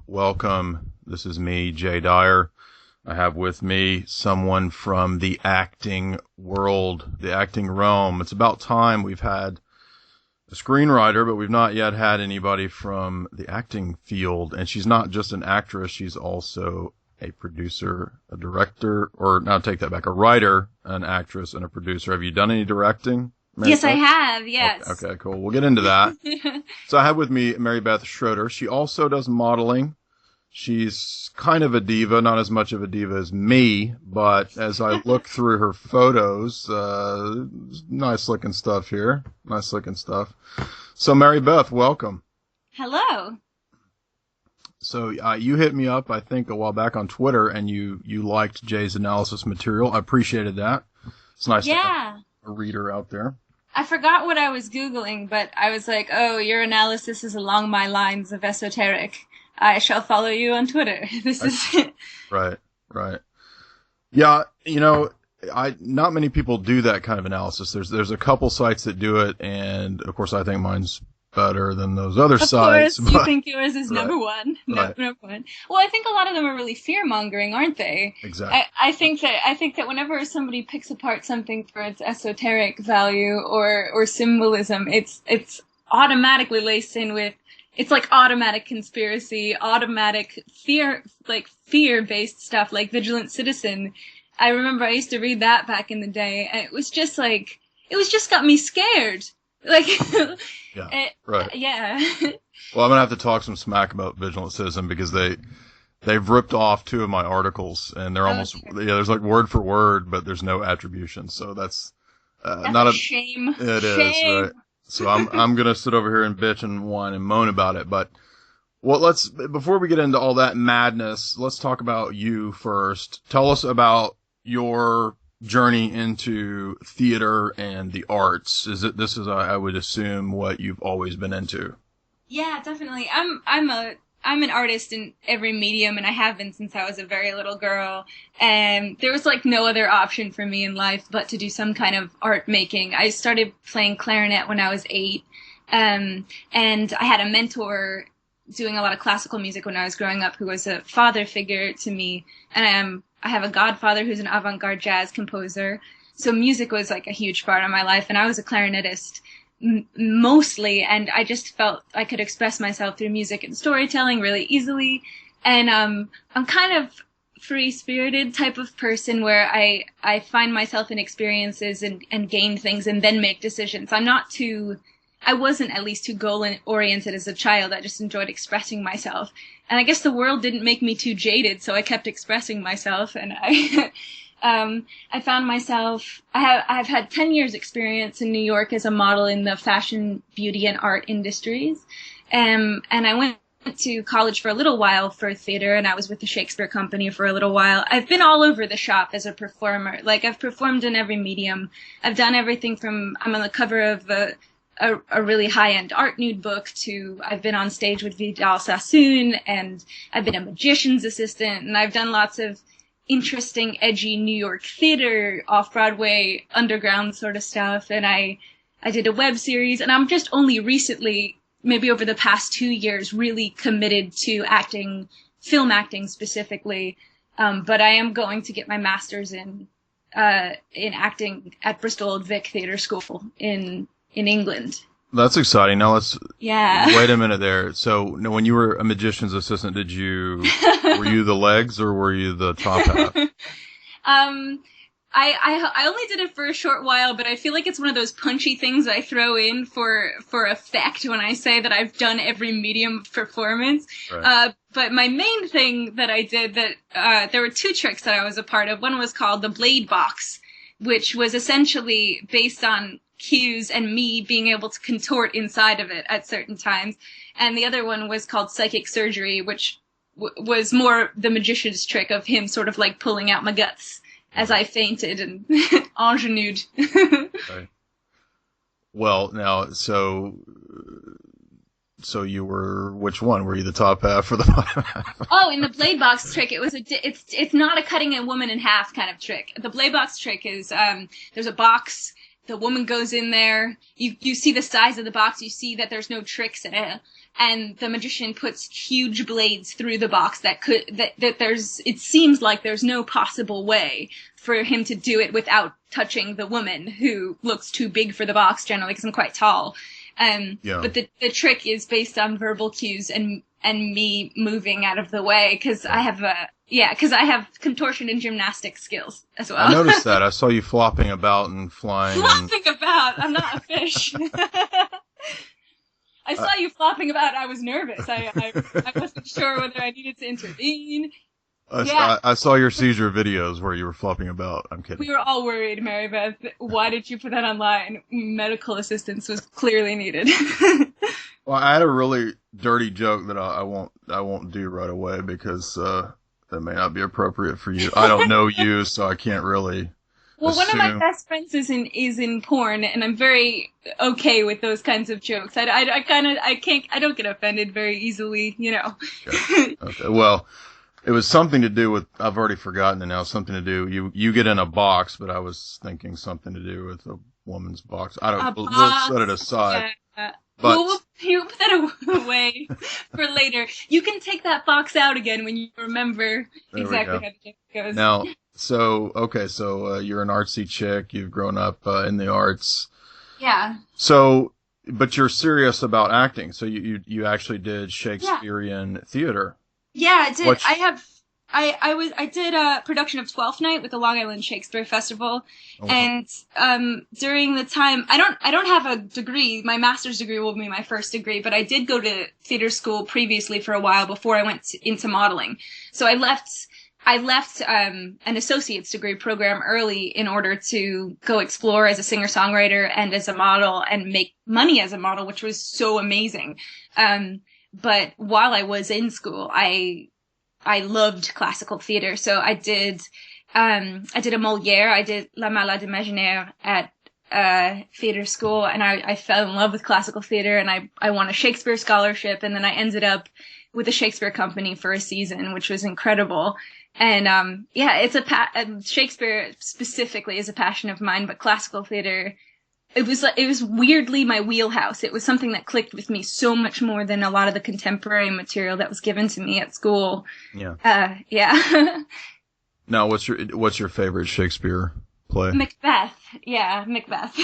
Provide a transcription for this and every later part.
Welcome. This is me, Jay Dyer. I have with me someone from the acting world, the acting realm. It's about time we've had a screenwriter, but we've not yet had anybody from the acting field. And she's not just an actress, she's also a producer, a director, or now take that back, a writer, an actress, and a producer. Have you done any directing? Yes, I have. Yes. Okay, cool. We'll get into that. So I have with me MaryBeth Schroeder. She also does modeling. She's kind of a diva, not as much of a diva as me, but as I look through her photos, nice looking stuff here. Nice looking stuff. So MaryBeth, welcome. Hello. So you hit me up, I think, a while back on Twitter, and you liked Jay's analysis material. I appreciated that. It's nice to have a reader out there. I forgot what I was Googling, but I was like, oh, your analysis is along my lines of esoteric. I shall follow you on Twitter. This is it. Right. Yeah, not many people do that kind of analysis. There's a couple sites that do it, and of course I think mine's better than those other sites. Of course, you think yours is number one. Number one. Well, I think a lot of them are really fear-mongering, aren't they? Exactly. I think that whenever somebody picks apart something for its esoteric value or symbolism, it's automatically laced in with, it's like automatic conspiracy, automatic fear-based stuff like Vigilant Citizen. I remember I used to read that back in the day, and it was just got me scared. Like, right. Yeah. Well, I'm gonna have to talk some smack about Vigilant Citizen because they've ripped off 2 of my articles, and they're almost there's like word for word, but there's no attribution. So that's not a shame. It is, right? So I'm gonna sit over here and bitch and whine and moan about it. But before we get into all that madness, let's talk about you first. Tell us about your journey into theater and the arts. This is I would assume what you've always been into. Yeah, definitely. I'm an artist in every medium, and I have been since I was a very little girl. And there was like no other option for me in life but to do some kind of art making. I started playing clarinet when I was 8. And I had a mentor doing a lot of classical music when I was growing up who was a father figure to me. And I have a godfather who's an avant-garde jazz composer. So music was like a huge part of my life, and I was a clarinetist mostly, and I just felt I could express myself through music and storytelling really easily. And I'm kind of free-spirited type of person where I find myself in experiences and gain things and then make decisions. I wasn't at least too goal-oriented as a child. I just enjoyed expressing myself. And I guess the world didn't make me too jaded, so I kept expressing myself. And I found myself, I've had 10 years experience in New York as a model in the fashion, beauty, and art industries. And I went to college for a little while for theater, and I was with the Shakespeare company for a little while. I've been all over the shop as a performer. Like, I've performed in every medium. I've done everything from, I'm on the cover of a really high-end art nude book to I've been on stage with Vidal Sassoon, and I've been a magician's assistant, and I've done lots of interesting, edgy New York theater, off-Broadway, underground sort of stuff, and I did a web series, and I'm just only recently, maybe over the past 2 years, really committed to acting, film acting specifically, but I am going to get my master's in acting at Bristol Old Vic Theatre School in England. That's exciting. Now Yeah. Wait a minute there. So when you were a magician's assistant, were you the legs or were you the top half? I only did it for a short while, but I feel like it's one of those punchy things I throw in for effect when I say that I've done every medium performance. Right. But my main thing that I did there were 2 tricks that I was a part of. One was called the Blade Box, which was essentially based on cues and me being able to contort inside of it at certain times. And the other one was called Psychic Surgery, which was more the magician's trick of him sort of like pulling out my guts as I fainted and ingenued. Right. Well, now, so you were, which one? Were you the top half or the bottom half? Oh, in the blade box trick, it's not a cutting a woman in half kind of trick. The blade box trick is, there's a box, the woman goes in there, you see the size of the box, you see that there's no tricks in it, and the magician puts huge blades through the box it seems like there's no possible way for him to do it without touching the woman, who looks too big for the box generally because I'm quite tall. But the trick is based on verbal cues and me moving out of the way because I have contortion and gymnastic skills as well. I noticed that. I saw you flopping about and flying. Flopping about? I'm not a fish. I saw you flopping about. I was nervous. I wasn't sure whether I needed to intervene. I saw your seizure videos where you were flopping about. I'm kidding. We were all worried, MaryBeth. Why did you put that online? Medical assistance was clearly needed. Well, I had a really dirty joke that I won't do right away because that may not be appropriate for you. I don't know you, so I can't really. Well, one of my best friends is in porn, and I'm very okay with those kinds of jokes. I don't get offended very easily, you know. Okay. Well, it was something to do with, I've already forgotten it now, something to do, you get in a box, but I was thinking something to do with a woman's box. We'll set it aside. Yeah. But you put that away for later. You can take that box out again when you remember exactly how the joke goes. Now, so you're an artsy chick, you've grown up in the arts. Yeah. So, but you're serious about acting, so you actually did Shakespearean theater. Yeah, I did. I did a production of Twelfth Night with the Long Island Shakespeare Festival, and during the time, I don't have a degree. My master's degree will be my first degree, but I did go to theater school previously for a while before I went into modeling. So I left an associate's degree program early in order to go explore as a singer-songwriter and as a model and make money as a model, which was so amazing. But while I was in school, I loved classical theater. So I did a Molière. I did La Malade Imaginaire at theater school, and I fell in love with classical theater, and I won a Shakespeare scholarship, and then I ended up with a Shakespeare company for a season, which was incredible. And it's Shakespeare specifically is a passion of mine, but classical theater, it was weirdly my wheelhouse. It was something that clicked with me so much more than a lot of the contemporary material that was given to me at school. Yeah. Yeah. Now, what's your favorite Shakespeare play? Macbeth. Yeah, Macbeth.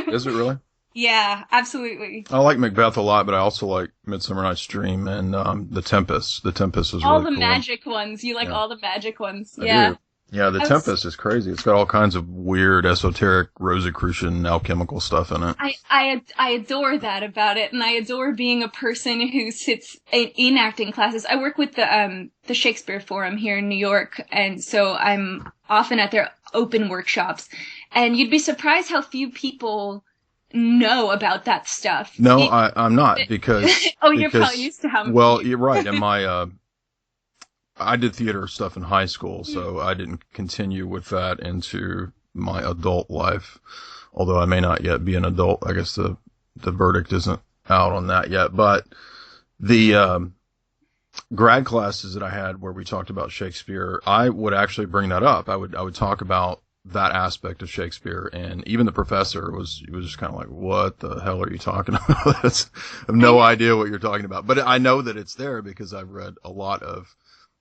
Is it really? Yeah, absolutely. I like Macbeth a lot, but I also like Midsummer Night's Dream and The Tempest. The Tempest is all really the cool. magic ones. You like all the magic ones. I Yeah. do. Yeah, The Tempest is crazy. It's got all kinds of weird, esoteric, Rosicrucian, alchemical stuff in it. I adore that about it, and I adore being a person who sits in acting classes. I work with the Shakespeare Forum here in New York, and so I'm often at their open workshops. And you'd be surprised how few people know about that stuff. No, I'm not, because... You're probably used to how many... Well, you're right. In my... I did theater stuff in high school, so I didn't continue with that into my adult life. Although I may not yet be an adult. I guess the verdict isn't out on that yet. But the grad classes that I had where we talked about Shakespeare, I would actually bring that up. I would talk about that aspect of Shakespeare, and even the professor was just kind of like, "What the hell are you talking about?" I have no idea what you're talking about. But I know that it's there because I've read a lot of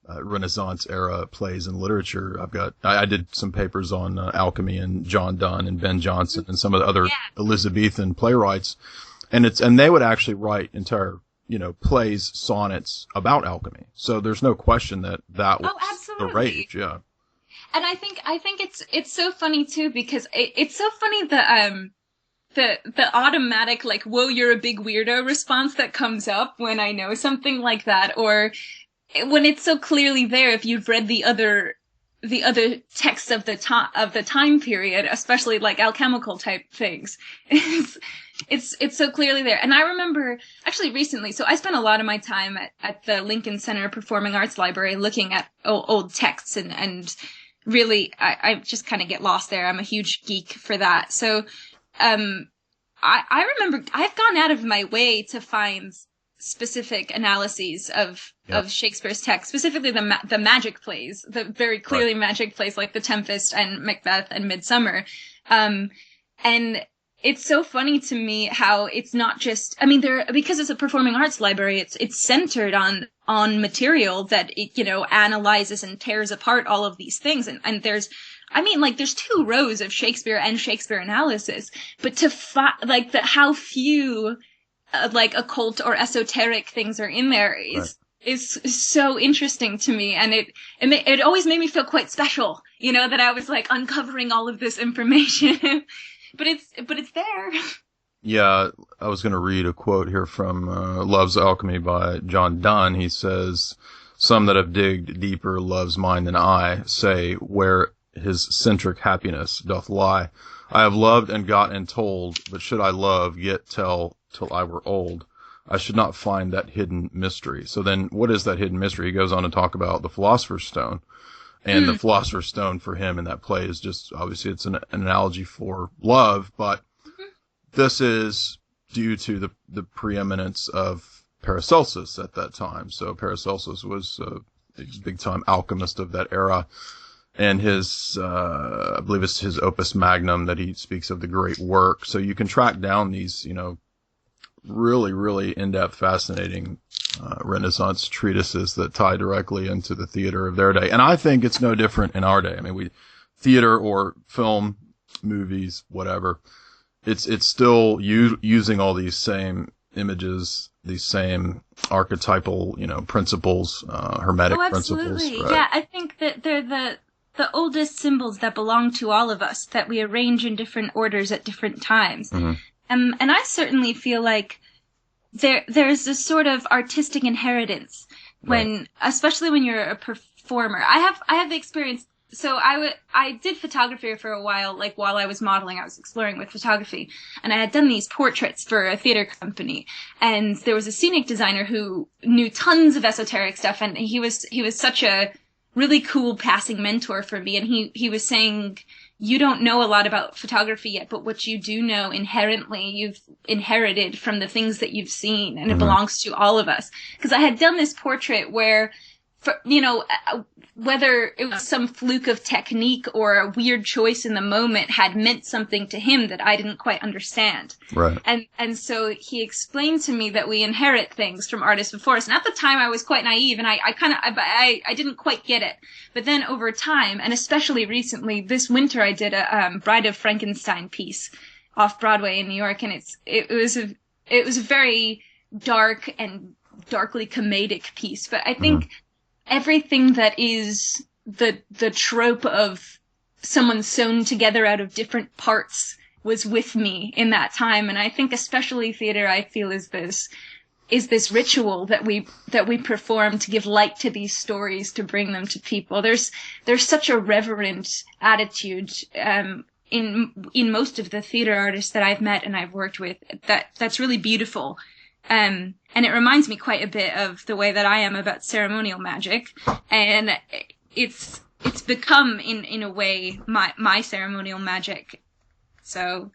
Renaissance era plays and literature. I did some papers on alchemy and John Donne and Ben Jonson and some of the other Elizabethan playwrights, and they would actually write entire, plays, sonnets about alchemy. So there's no question that was the rage. Yeah. And I think it's so funny too, because it's so funny the automatic, like, whoa, you're a big weirdo response that comes up when I know something like that, or when it's so clearly there, if you've read the other texts of the time period, especially like alchemical type things, it's so clearly there. And I remember actually recently, so I spent a lot of my time at the Lincoln Center Performing Arts Library looking at old texts and really, I just kind of get lost there. I'm a huge geek for that. So, I remember I've gone out of my way to find specific analyses of Shakespeare's text, specifically the magic plays, the very clearly magic plays like The Tempest and Macbeth and Midsummer. And it's so funny to me how it's not just, because it's a performing arts library, it's centered on material that it, analyzes and tears apart all of these things. And there's 2 rows of Shakespeare and Shakespeare analysis, but how few occult or esoteric things are in there is so interesting to me, and it always made me feel quite special, that I was like uncovering all of this information. but it's there. Yeah, I was going to read a quote here from Love's Alchemy by John Donne. He says, "Some that have digged deeper love's mine than I say where his centric happiness doth lie. I have loved and got and told, but should I love, yet tell till I were old, I should not find that hidden mystery." So then what is that hidden mystery? He goes on to talk about the Philosopher's Stone. And the Philosopher's Stone for him in that play is just, obviously it's an analogy for love, but this is due to the preeminence of Paracelsus at that time. So Paracelsus was a big time alchemist of that era. And his, I believe it's his opus magnum that he speaks of the great work. So you can track down these, really, really in-depth, fascinating Renaissance treatises that tie directly into the theater of their day. And I think it's no different in our day. I mean, theater or film, movies, whatever, it's still using all these same images, these same archetypal, principles, hermetic principles. Right? Yeah, I think that they're the oldest symbols that belong to all of us, that we arrange in different orders at different times. Mm-hmm. And I certainly feel like there's this sort of artistic inheritance when, especially when you're a performer. I have the experience. So I did photography for a while, like while I was modeling, I was exploring with photography, and I had done these portraits for a theater company, and there was a scenic designer who knew tons of esoteric stuff, and he was such a really cool passing mentor for me, and he was saying, you don't know a lot about photography yet, but what you do know inherently, you've inherited from the things that you've seen, and it belongs to all of us. Because I had done this portrait where, whether it was some fluke of technique or a weird choice in the moment had meant something to him that I didn't quite understand. Right. And so he explained to me that we inherit things from artists before us. And at the time I was quite naive and I didn't quite get it. But then over time, and especially recently, this winter I did a Bride of Frankenstein piece off Broadway in New York, and it was a very dark and darkly comedic piece. But I think everything that is the trope of someone sewn together out of different parts was with me in that time. And I think especially theater, I feel is this ritual that we perform to give light to these stories, to bring them to people. There's such a reverent attitude, in most of the theater artists that I've met and I've worked with that's really beautiful. And it reminds me quite a bit of the way that I am about ceremonial magic. And it's become, in a way, my ceremonial magic. So.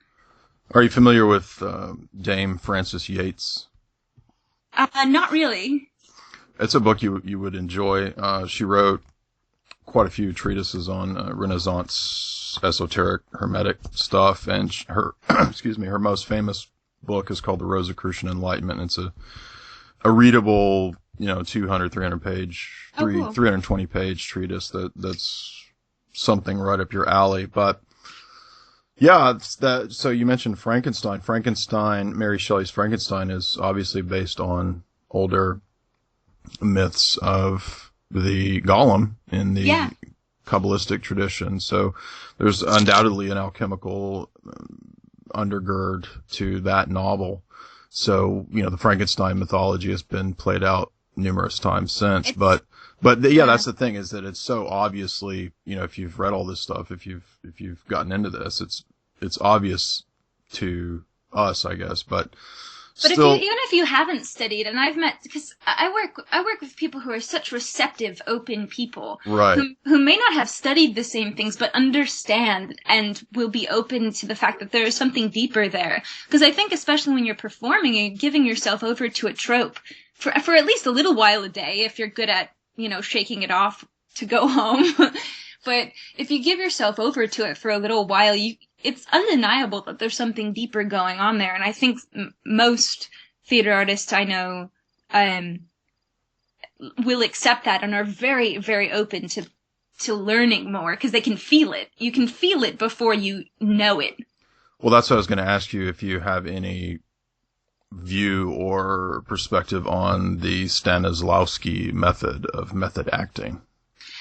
Are you familiar with Dame Frances Yates? Not really. It's a book you would enjoy. She wrote quite a few treatises on Renaissance esoteric hermetic stuff, and her her most famous book is called The Rosicrucian Enlightenment. It's a readable, 200, 300 page, 320 page treatise that's something right up your alley. But yeah, it's that. So you mentioned Frankenstein, Mary Shelley's Frankenstein is obviously based on older myths of the golem in the Kabbalistic tradition. So there's undoubtedly an alchemical undergird to that novel. So, the Frankenstein mythology has been played out numerous times since. But that's the thing, is that it's so obviously, if you've read all this stuff, if you've gotten into this, it's obvious to us, I guess. But still, even if you haven't studied, and I've met, because I work with people who are such receptive, open people, right, who may not have studied the same things, but understand and will be open to the fact that there is something deeper there. Because I think, especially when you're performing and giving yourself over to a trope for at least a little while a day, if you're good at, shaking it off to go home. But if you give yourself over to it for a little while, it's undeniable that there's something deeper going on there. And I think most theater artists I know will accept that and are very, very open to learning more, because they can feel it. You can feel it before you know it. Well, that's what I was going to ask you, if you have any view or perspective on the Stanislavski method acting.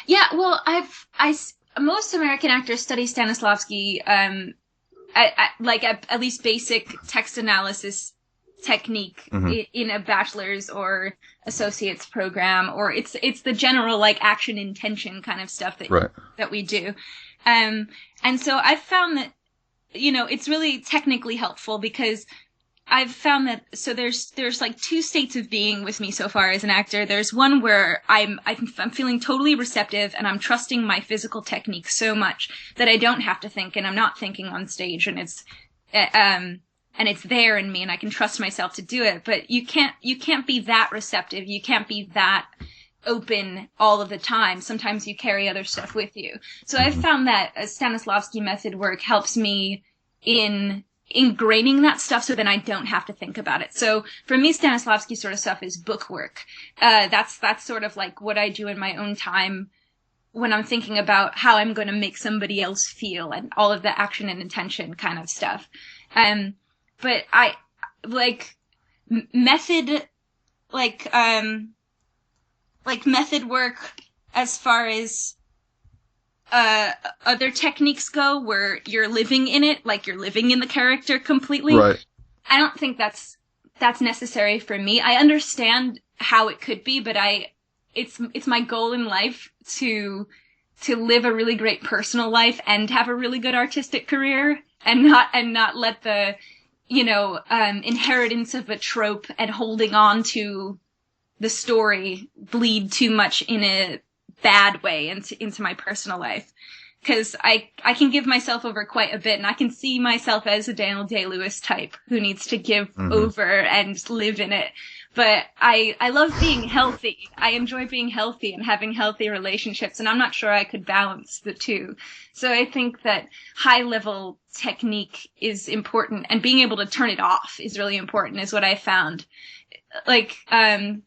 Yeah, well, most American actors study Stanislavski, at least basic text analysis technique in a bachelor's or associate's program, or it's the general like action intention kind of stuff that we do. And so I've found that, it's really technically helpful because I've found that, so there's like two states of being with me so far as an actor. There's one where I'm feeling totally receptive and I'm trusting my physical technique so much that I don't have to think, and I'm not thinking on stage, and it's there in me and I can trust myself to do it. But you can't be that receptive. You can't be that open all of the time. Sometimes you carry other stuff with you. So I've found that Stanislavski method work helps me in ingraining that stuff so then I don't have to think about it. So for me, Stanislavski sort of stuff is book work. That's sort of like what I do in my own time when I'm thinking about how I'm going to make somebody else feel and all of the action and intention kind of stuff. But I like method, like method work as far as other techniques go, where you're living in it, like you're living in the character completely. Right. I don't think that's necessary for me. I understand how it could be, but it's my goal in life to live a really great personal life and have a really good artistic career, and not let the inheritance of a trope and holding on to the story bleed too much in a bad way into my personal life. Because I can give myself over quite a bit, and I can see myself as a Daniel Day-Lewis type who needs to give over and live in it. But I love being healthy. I enjoy being healthy and having healthy relationships, and I'm not sure I could balance the two. So I think that high-level technique is important, and being able to turn it off is really important, is what I found. Like, I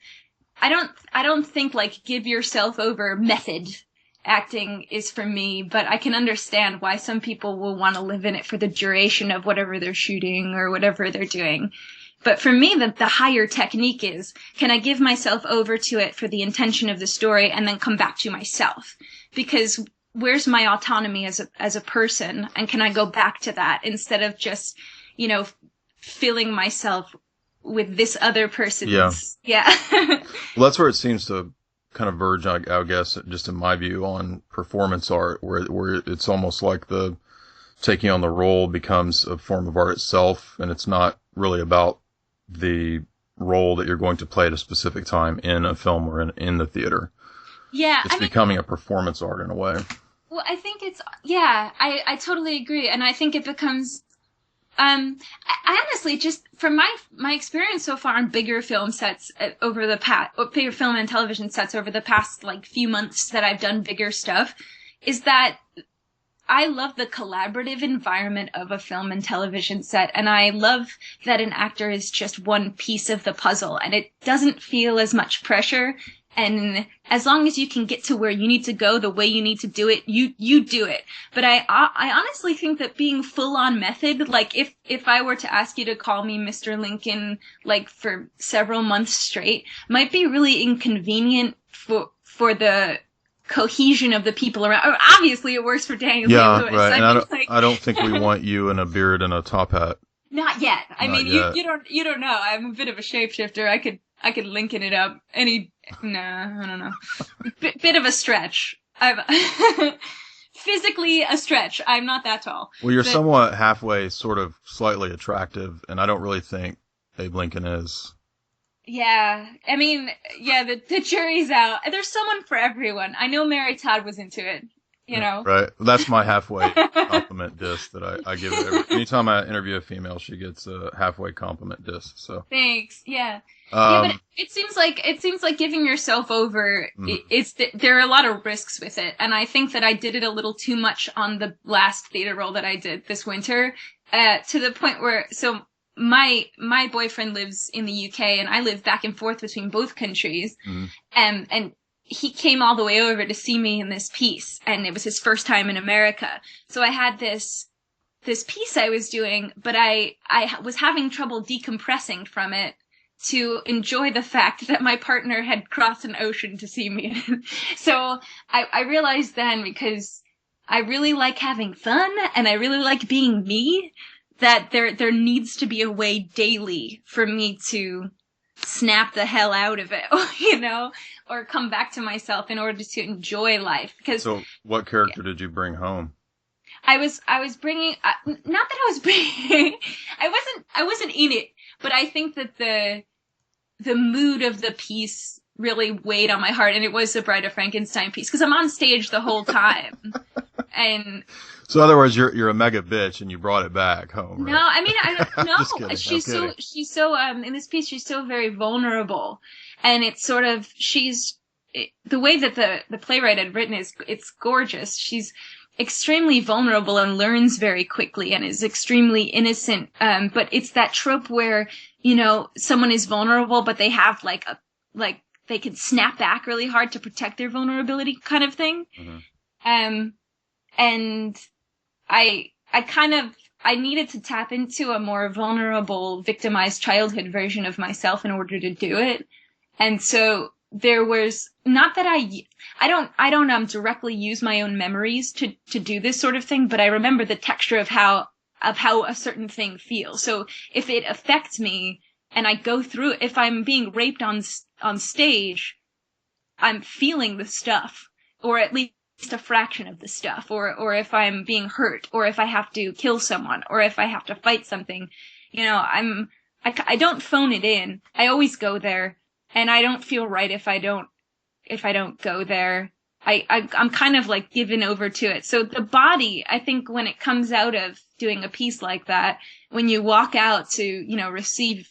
don't think, like, give yourself over method acting is for me, but I can understand why some people will want to live in it for the duration of whatever they're shooting or whatever they're doing. But for me, the higher technique is, can I give myself over to it for the intention of the story and then come back to myself? Because where's my autonomy as a person? And can I go back to that instead of just, filling myself with this other person's? Yeah. Well, that's where it seems to kind of verge, I guess, just in my view, on performance art, where it's almost like the taking on the role becomes a form of art itself, and it's not really about the role that you're going to play at a specific time in a film or in the theater. Yeah. It's becoming a performance art in a way. Well, I think I totally agree. And I think it becomes, I honestly, just from my experience so far on bigger film sets bigger film and television sets over the past like few months that I've done bigger stuff, is that I love the collaborative environment of a film and television set, and I love that an actor is just one piece of the puzzle, and it doesn't feel as much pressure. And as long as you can get to where you need to go, the way you need to do it, you do it. But I honestly think that being full on method, like if I were to ask you to call me Mr. Lincoln, like for several months straight, might be really inconvenient for the cohesion of the people around. Obviously it works for Daniel Day-Lewis. Right. And I don't think we want you in a beard and a top hat. Not yet. I mean, yet. You don't know. I'm a bit of a shapeshifter. I could Lincoln it up. I don't know. Bit of a stretch. Physically a stretch. I'm not that tall. Well, you're somewhat halfway, sort of slightly attractive, and I don't really think Abe Lincoln is. Yeah. I mean, yeah, the jury's out. There's someone for everyone. I know Mary Todd was into it. Right. That's my halfway compliment disc that I give it. Anytime I interview a female, she gets a halfway compliment disc. So thanks. Yeah. Yeah, but it seems like giving yourself over. There are a lot of risks with it, and I think that I did it a little too much on the last theater role that I did this winter, to the point where my boyfriend lives in the UK and I live back and forth between both countries, and he came all the way over to see me in this piece, and it was his first time in America. So I had this piece I was doing, but I was having trouble decompressing from it to enjoy the fact that my partner had crossed an ocean to see me. So I realized then, because I really like having fun and I really like being me, that there needs to be a way daily for me to snap the hell out of it, you know, or come back to myself in order to enjoy life. Because So what character did you bring home? I was bringing, not that I was bringing, I wasn't in it, but I think that the mood of the piece really weighed on my heart, and it was the Bride of Frankenstein piece, because I'm on stage the whole time. And so in other words, you're a mega bitch and you brought it back home, right? no, I mean, Just kidding, she's so in this piece, she's so very vulnerable, and it's sort of, the way that the playwright had written it's gorgeous. She's extremely vulnerable and learns very quickly and is extremely innocent. But it's that trope where, you know, someone is vulnerable, but they have like they can snap back really hard to protect their vulnerability kind of thing. Mm-hmm. And I needed to tap into a more vulnerable, victimized childhood version of myself in order to do it. And so there was, not that I don't directly use my own memories to do this sort of thing, but I remember the texture of how a certain thing feels. So if it affects me and I go through, if I'm being raped on stage, I'm feeling the stuff, or at least a fraction of the stuff, or if I'm being hurt, or if I have to kill someone, or if I have to fight something, you know, I don't phone it in. I always go there, and I don't feel right if I don't go there. I'm kind of like given over to it. So the body, I think when it comes out of doing a piece like that, when you walk out to, you know, receive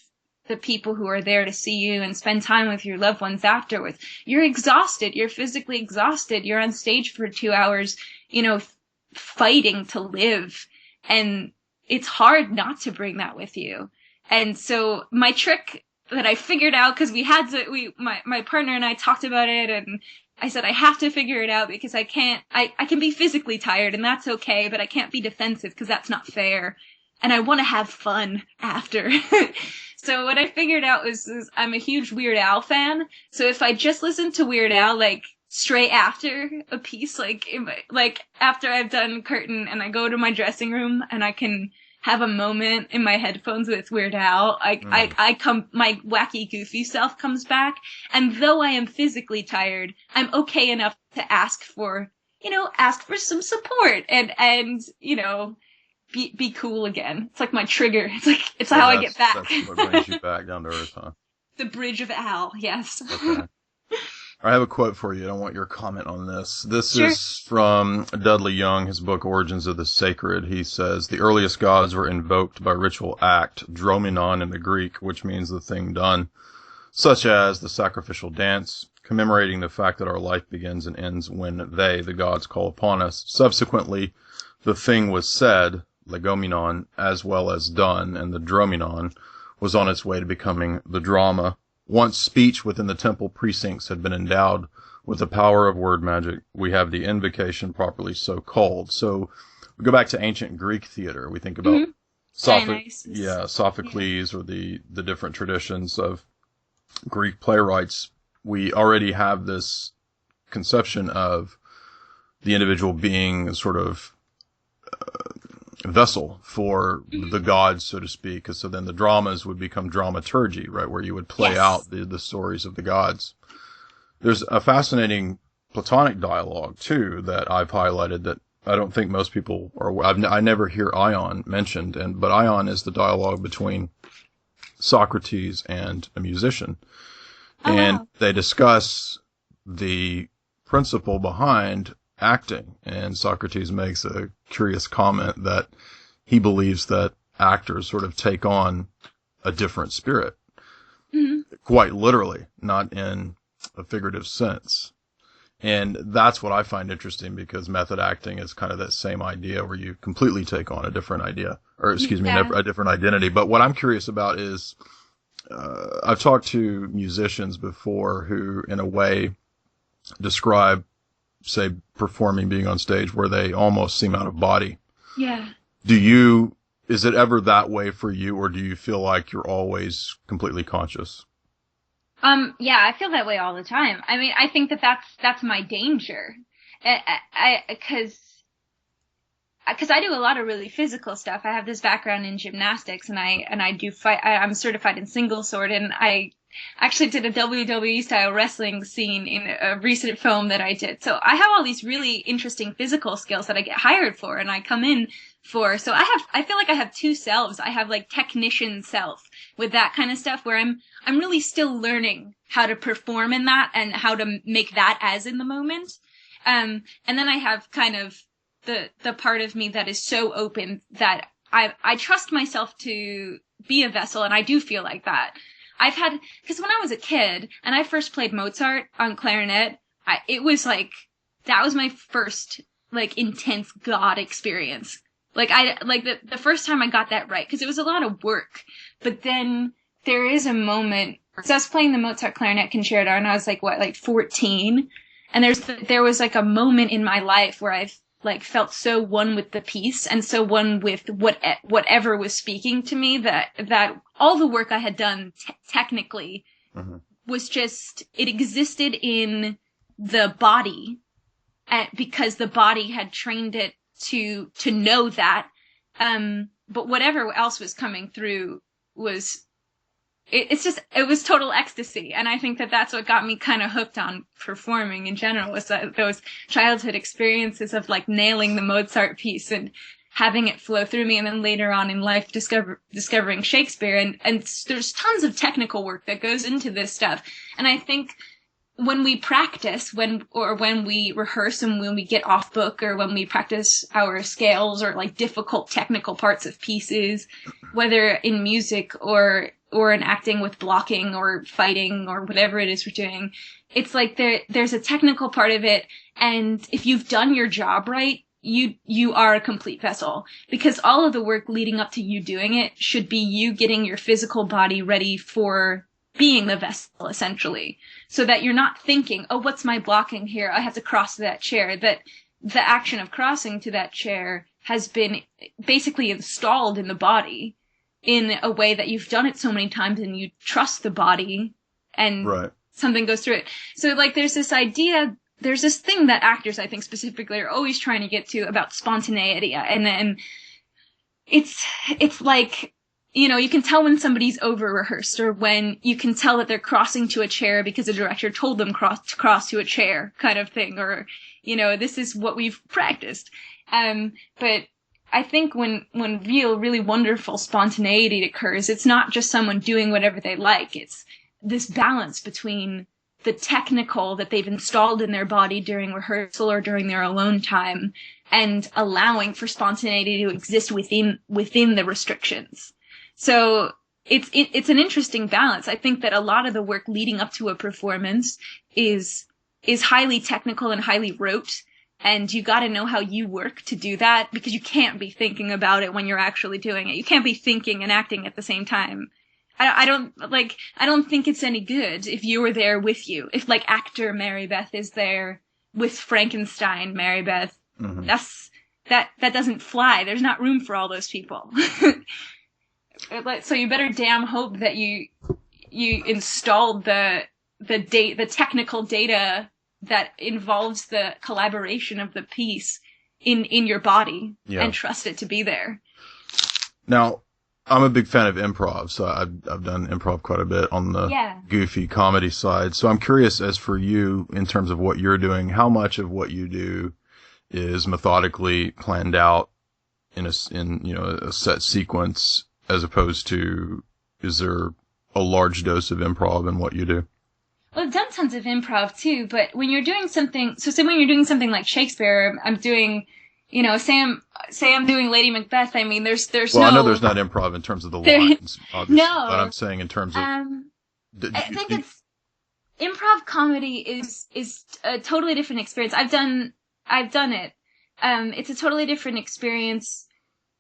the people who are there to see you and spend time with your loved ones afterwards, you're exhausted. You're physically exhausted. You're on stage for 2 hours, you know, fighting to live. And it's hard not to bring that with you. And so my trick that I figured out, because my partner and I talked about it, and I said, I have to figure it out because I can be physically tired and that's okay, but I can't be defensive because that's not fair. And I want to have fun after. So what I figured out was I'm a huge Weird Al fan. So if I just listen to Weird Al, like, straight after a piece, like after I've done curtain and I go to my dressing room and I can have a moment in my headphones with Weird Al, my wacky, goofy self comes back. And though I am physically tired, I'm okay enough to ask for some support and, you know, be cool again. It's like my trigger. It's how I get back. That's what brings you back down to earth, huh? The bridge of Al, yes. Okay. I have a quote for you. I want your comment on this. This Sure. is from Dudley Young, his book Origins of the Sacred. He says, the earliest gods were invoked by ritual act, dromenon in the Greek, which means the thing done, such as the sacrificial dance, commemorating the fact that our life begins and ends when they, the gods, call upon us. Subsequently, the thing was said, legomenon, as well as done, and the dromenon was on its way to becoming the drama. Once speech within the temple precincts had been endowed with the power of word magic, we have the invocation properly so called. So we go back to ancient Greek theater. We think about Sophocles, or the different traditions of Greek playwrights. We already have this conception of the individual being sort of vessel for the gods, so to speak. So then the dramas would become dramaturgy, right, where you would play out the stories of the gods. There's a fascinating Platonic dialogue, too, that I've highlighted that I don't think most people are. I never hear Ion mentioned, but Ion is the dialogue between Socrates and a musician. And they discuss the principle behind acting, and Socrates makes a curious comment that he believes that actors sort of take on a different spirit, quite literally, not in a figurative sense. And that's what I find interesting, because method acting is kind of that same idea where you completely take on a different idea, or a different identity. But what I'm curious about is, I've talked to musicians before who, in a way, describe, say, performing, being on stage, where they almost seem out of body. Yeah. Is it ever that way for you, or do you feel like you're always completely conscious? Yeah, I feel that way all the time. I mean, I think that's my danger. Because because I do a lot of really physical stuff. I have this background in gymnastics, and I do fight. I'm certified in single sword, and I actually did a WWE style wrestling scene in a recent film that I did. So I have all these really interesting physical skills that I get hired for, and I come in for. So I feel like I have two selves. I have like technician self with that kind of stuff, where I'm really still learning how to perform in that and how to make that as in the moment. And then I have kind of the part of me that is so open that I trust myself to be a vessel, and I do feel like that. Because when I was a kid and I first played Mozart on clarinet, it was like, that was my first like intense God experience. Like the first time I got that right, because it was a lot of work. But then there is a moment, so I was playing the Mozart clarinet concerto and I was like, like 14? And there was like a moment in my life where I've like felt so one with the piece and so one with whatever was speaking to me that all the work I had done technically was just, it existed in the body, because the body had trained it to know that. But whatever else was coming through was, it was total ecstasy. And I think that that's what got me kind of hooked on performing in general, was those childhood experiences of like nailing the Mozart piece and having it flow through me. And then later on in life, discovering Shakespeare, and there's tons of technical work that goes into this stuff. And I think when we practice, when we rehearse, and when we get off book, or when we practice our scales or like difficult technical parts of pieces, whether in music or in acting with blocking or fighting or whatever it is we're doing, it's like there's a technical part of it. And if you've done your job right, you are a complete vessel, because all of the work leading up to you doing it should be you getting your physical body ready for being the vessel, essentially, so that you're not thinking, oh, what's my blocking here? I have to cross to that chair. That the action of crossing to that chair has been basically installed in the body in a way that you've done it so many times and you trust the body and something goes through it. So like there's this thing that actors, I think specifically, are always trying to get to about spontaneity. And it's like, you know, you can tell when somebody's over-rehearsed, or when you can tell that they're crossing to a chair because the director told them to cross to a chair, kind of thing, or, you know, this is what we've practiced. But I think when really wonderful spontaneity occurs, it's not just someone doing whatever they like. It's this balance between the technical that they've installed in their body during rehearsal or during their alone time, and allowing for spontaneity to exist within the restrictions. So it's an interesting balance. I think that a lot of the work leading up to a performance is highly technical and highly rote, and you got to know how you work to do that, because you can't be thinking about it when you're actually doing it. You can't be thinking and acting at the same time. I don't think it's any good if you were there with you. If like actor MaryBeth is there with Frankenstein MaryBeth, that doesn't fly. There's not room for all those people. So you better damn hope that you installed the technical data that involves the collaboration of the piece in your body, and trust it to be there. Now, I'm a big fan of improv, so I've done improv quite a bit on the goofy comedy side. So I'm curious, as for you, in terms of what you're doing, how much of what you do is methodically planned out in a set sequence, as opposed to, is there a large dose of improv in what you do? Well, I've done tons of improv too, but when you're doing something, say when you're doing something like Shakespeare, I'm doing, say I'm doing Lady Macbeth. I mean, there's well, I know there's not improv in terms of the lines, obviously, no, but I'm saying in terms of. I think it's improv comedy is a totally different experience. I've done it. It's a totally different experience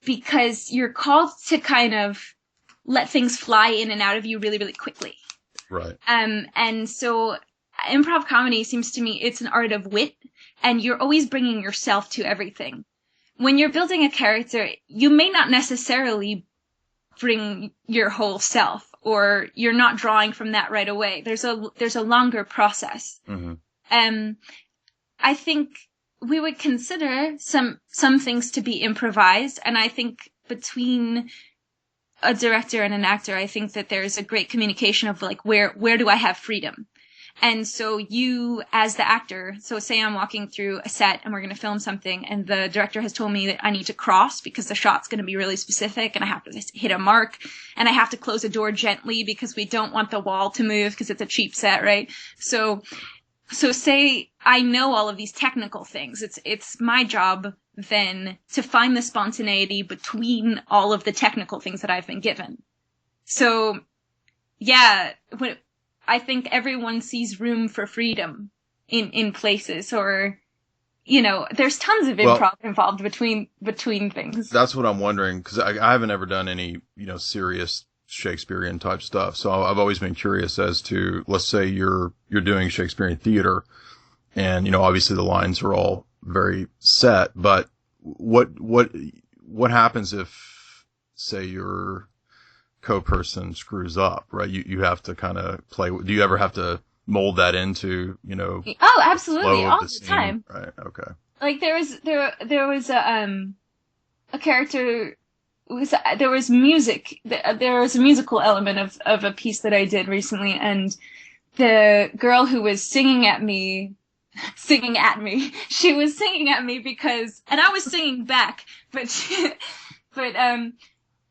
because you're called to kind of let things fly in and out of you really, really quickly. Right. And so improv comedy seems to me, it's an art of wit, and you're always bringing yourself to everything. When you're building a character, you may not necessarily bring your whole self, or you're not drawing from that right away. There's a longer process. Mm-hmm. I think we would consider some things to be improvised. And I think between a director and an actor, I think that there's a great communication of like, where do I have freedom? And so you, as the actor, so say I'm walking through a set and we're going to film something and the director has told me that I need to cross because the shot's going to be really specific and I have to hit a mark and I have to close a door gently because we don't want the wall to move because it's a cheap set, right? So say I know all of these technical things. It's my job then to find the spontaneity between all of the technical things that I've been given. So yeah, I think everyone sees room for freedom in places, or, you know, there's tons of improv involved between things. That's what I'm wondering, because I haven't ever done any, you know, serious Shakespearean type stuff. So I've always been curious as to, let's say you're doing Shakespearean theater and, you know, obviously the lines are all very set, but what happens if, say, your co-person screws up, right? You have to kind of play. Do you ever have to mold that into, you know? Oh, absolutely, all the time. Right. Okay. Like there was a character. There was music. There was a musical element of a piece that I did recently, and the girl who was singing at me, she was singing at me because, and I was singing back, but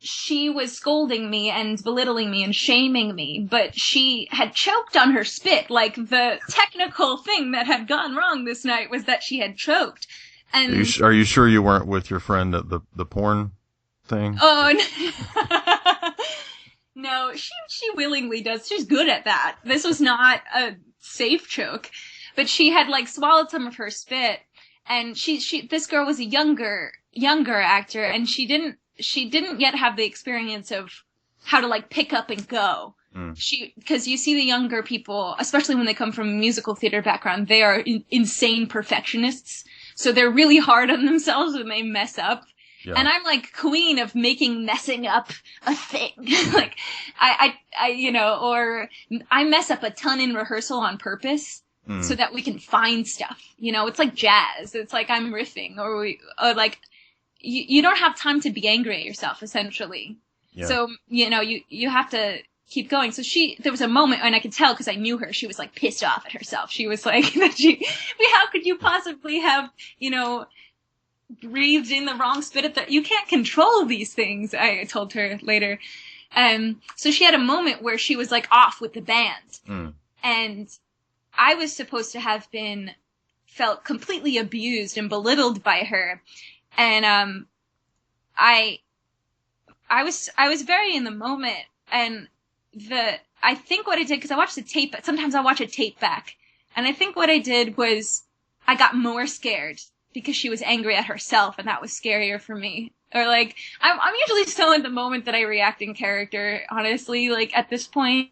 she was scolding me and belittling me and shaming me, but she had choked on her spit. Like, the technical thing that had gone wrong this night was that she had choked. And are you sure you weren't with your friend at the porn thing? Oh, no, she willingly does. She's good at that. This was not a safe choke, but she had like swallowed some of her spit, and this girl was a younger actor, and she didn't yet have the experience of how to like pick up and go. Because you see the younger people, especially when they come from a musical theater background, they are insane perfectionists. So they're really hard on themselves when they mess up. Yeah. And I'm like queen of messing up a thing. Like I, you know, or I mess up a ton in rehearsal on purpose so that we can find stuff. You know, it's like jazz. It's like I'm riffing or like you don't have time to be angry at yourself, essentially. Yeah. So, you know, you have to keep going. So there was a moment, and I could tell because I knew her, she was like pissed off at herself. She was like, how could you possibly have, you know, breathed in the wrong spit you can't control these things, I told her later. So she had a moment where she was like off with the band. And I was supposed to have felt completely abused and belittled by her. And, I was very in the moment, and I think what I did, cause I watched the tape, but sometimes I watch a tape back, and I think what I did was I got more scared because she was angry at herself, and that was scarier for me. Or like, I'm usually so in the moment that I react in character, honestly, like at this point.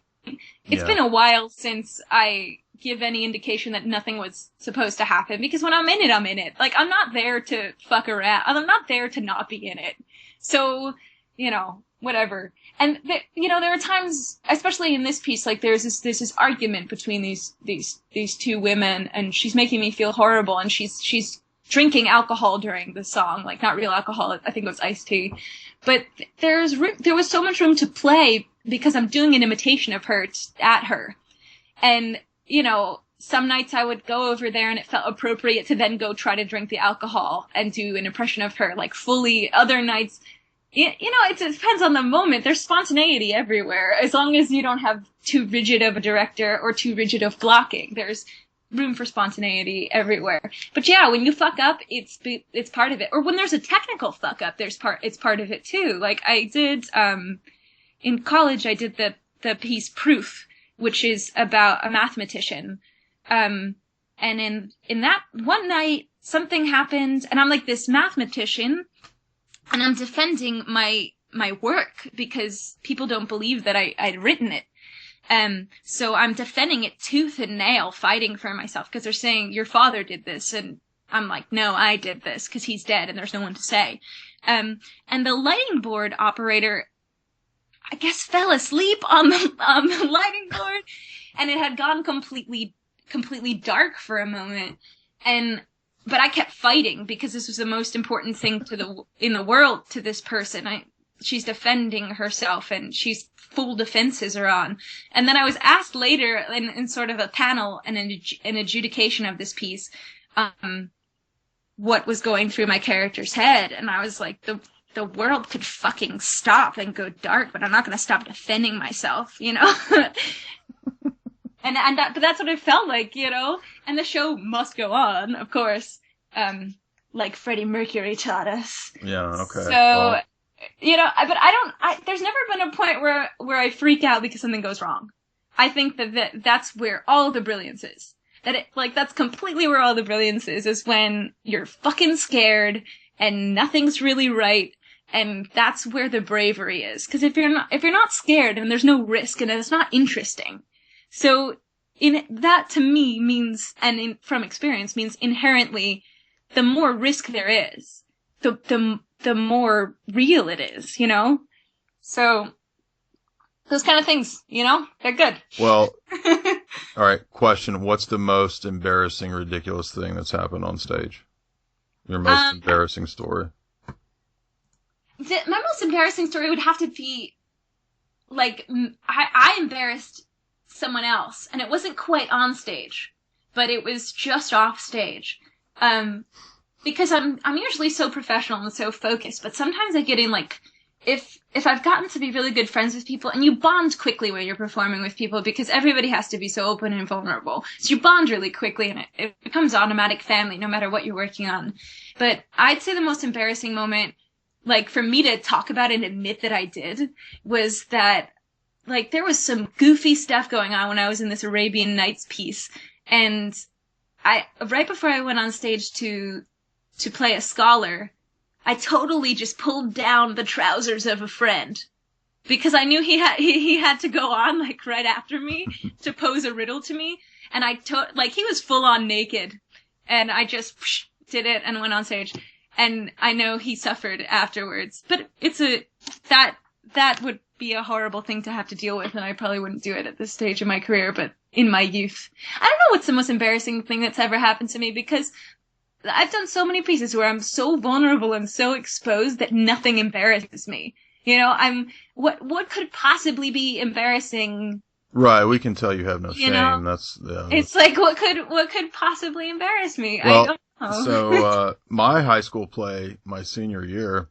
It's been a while since I give any indication that nothing was supposed to happen, because when I'm in it, I'm in it. Like, I'm not there to fuck around. I'm not there to not be in it. So, you know, whatever. And, you know, there are times, especially in this piece, like there's this argument between these two women, and she's making me feel horrible, and she's drinking alcohol during the song, like not real alcohol. I think it was iced tea. But there was so much room to play because I'm doing an imitation of her at her. And, you know, some nights I would go over there and it felt appropriate to then go try to drink the alcohol and do an impression of her, like fully. Other nights, you know, it depends on the moment. There's spontaneity everywhere. As long as you don't have too rigid of a director or too rigid of blocking, there's room for spontaneity everywhere. But yeah, when you fuck up, it's part of it. Or when there's a technical fuck up, it's part of it too. Like I did, in college, I did the piece Proof, which is about a mathematician. And in that one night, something happened, and I'm like this mathematician, and I'm defending my work because people don't believe that I'd written it. So I'm defending it tooth and nail, fighting for myself, because they're saying, your father did this, and I'm like, no, I did this, because he's dead, and there's no one to say. And the lighting board operator, I guess, fell asleep on the lighting board, and it had gone completely dark for a moment, and but I kept fighting because this was the most important thing in the world to this person. She's defending herself and she's full defenses are on. And then I was asked later in sort of a panel and an adjudication of this piece, what was going through my character's head. And I was like, the world could fucking stop and go dark, but I'm not going to stop defending myself, you know? But that's what it felt like, you know? And the show must go on, of course, like Freddie Mercury taught us. Yeah, okay. So, well, you know, but there's never been a point where I freak out because something goes wrong. I think that's where all the brilliance is. That's completely where all the brilliance is when you're fucking scared and nothing's really right. And that's where the bravery is. Because if you're not scared and there's no risk and it's not interesting. So that to me means, and from experience means inherently, the more risk there is, the more real it is, you know? So, those kind of things, you know, they're good. Well, all right, question. What's the most embarrassing, ridiculous thing that's happened on stage? Your most embarrassing story? My most embarrassing story would have to be, like, I embarrassed someone else, and it wasn't quite on stage, but it was just off stage. Because I'm usually so professional and so focused, but sometimes I get in, like, if I've gotten to be really good friends with people, and you bond quickly when you're performing with people because everybody has to be so open and vulnerable. So you bond really quickly and it becomes automatic family no matter what you're working on. But I'd say the most embarrassing moment, like, for me to talk about and admit that I did, was that, like, there was some goofy stuff going on when I was in this Arabian Nights piece. And right before I went on stage to play a scholar, I totally just pulled down the trousers of a friend because I knew he had to go on, like, right after me to pose a riddle to me. And he was full on naked, and I just did it and went on stage. And I know he suffered afterwards, but that would be a horrible thing to have to deal with, and I probably wouldn't do it at this stage of my career, but in my youth. I don't know what's the most embarrassing thing that's ever happened to me, because I've done so many pieces where I'm so vulnerable and so exposed that nothing embarrasses me. You know, what could possibly be embarrassing? Right, we can tell you have no shame. Know? It's like, what could possibly embarrass me? Well, I don't know. So, my high school play, my senior year,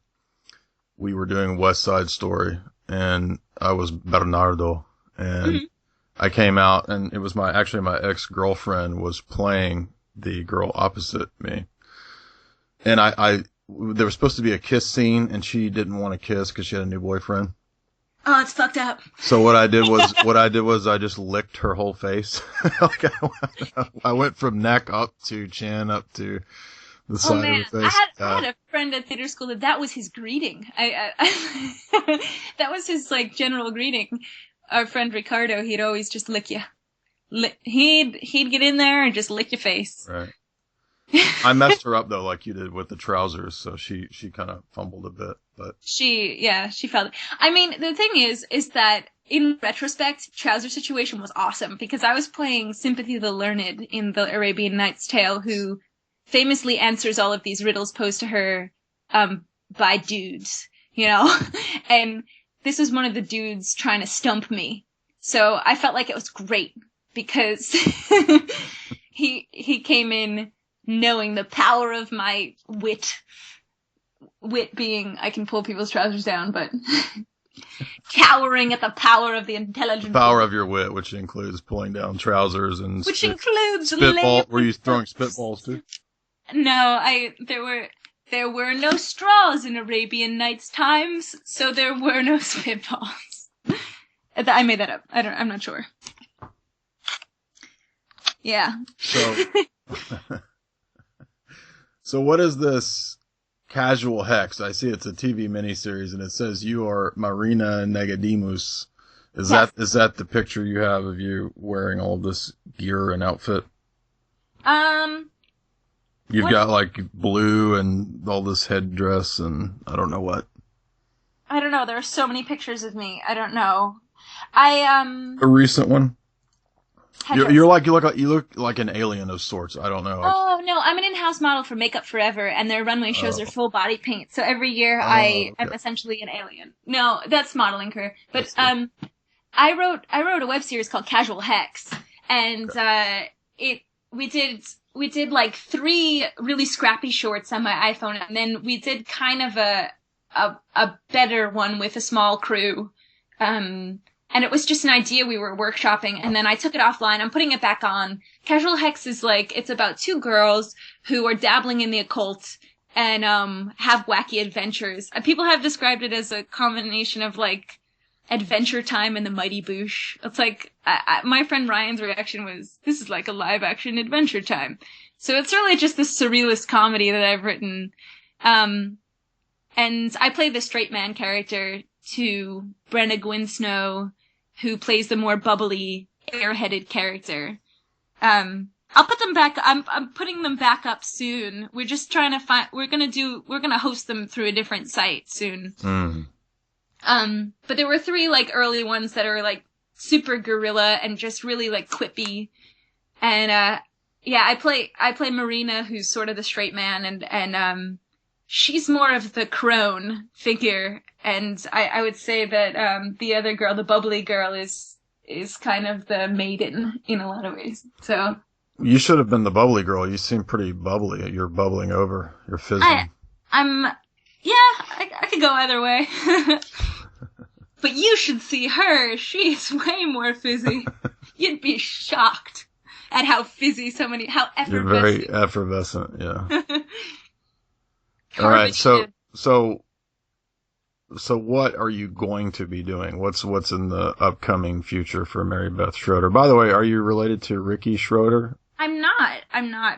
we were doing West Side Story, and I was Bernardo, and I came out, and it was my ex-girlfriend was playing the girl opposite me. And there was supposed to be a kiss scene, and she didn't want to kiss because she had a new boyfriend. Oh, it's fucked up. So what I did was I just licked her whole face. Like I went from neck up to chin up to the side of the face. I had a friend at theater school that was his greeting. That was his, like, general greeting. Our friend Ricardo, he'd always just lick you. He'd get in there and just lick your face. Right. I messed her up though, like you did with the trousers, so she kind of fumbled a bit, but she felt it. I mean, the thing is that in retrospect, trouser situation was awesome because I was playing Sympathy the Learned in the Arabian Nights tale, who famously answers all of these riddles posed to her by dudes, you know, and this was one of the dudes trying to stump me, so I felt like it was great because he came in knowing the power of my wit being I can pull people's trousers down, but cowering at the power of the intelligence. Power of your wit, which includes pulling down trousers and which includes spitball. Were you throwing spitballs too? No, there were no straws in Arabian Nights times, so there were no spitballs. I made that up. I'm not sure. Yeah. So what is this Casual Hex? I see it's a TV miniseries, and it says you are Marina Negadimus. Is that the picture you have of you wearing all this gear and outfit? You've got, like, blue and all this headdress and I don't know what. I don't know. There are so many pictures of me. I don't know. A recent one? You look like an alien of sorts. I don't know. Oh no, I'm an in-house model for Makeup Forever, and their runway shows are full body paint. So every year I am essentially an alien. No, that's modeling career. But I wrote a web series called Casual Hex, and we did like 3 really scrappy shorts on my iPhone, and then we did kind of a better one with a small crew. And it was just an idea we were workshopping, and then I took it offline. I'm putting it back on. Casual Hex is it's about 2 girls who are dabbling in the occult and have wacky adventures. People have described it as a combination of Adventure Time and the Mighty Boosh. It's my friend Ryan's reaction was, this is like a live action Adventure Time. So it's really just this surrealist comedy that I've written. And I play the straight man character to Brenna Gwinsnow, who plays the more bubbly, airheaded character. I'll put them back. I'm putting them back up soon. We're just trying to we're gonna host them through a different site soon. But there were 3 early ones that are super guerrilla and just really quippy. And I play Marina, who's sort of the straight man, and she's more of the crone figure, and I would say that the other girl, the bubbly girl, is kind of the maiden in a lot of ways. So you should have been the bubbly girl. You seem pretty bubbly. You're bubbling over. You're fizzing. I could go either way. But you should see her. She's way more fizzy. You'd be shocked at how fizzy how effervescent. You're very effervescent, yeah. All right, so what are you going to be doing? What's in the upcoming future for MaryBeth Schroeder? By the way, are you related to Ricky Schroeder? I'm not.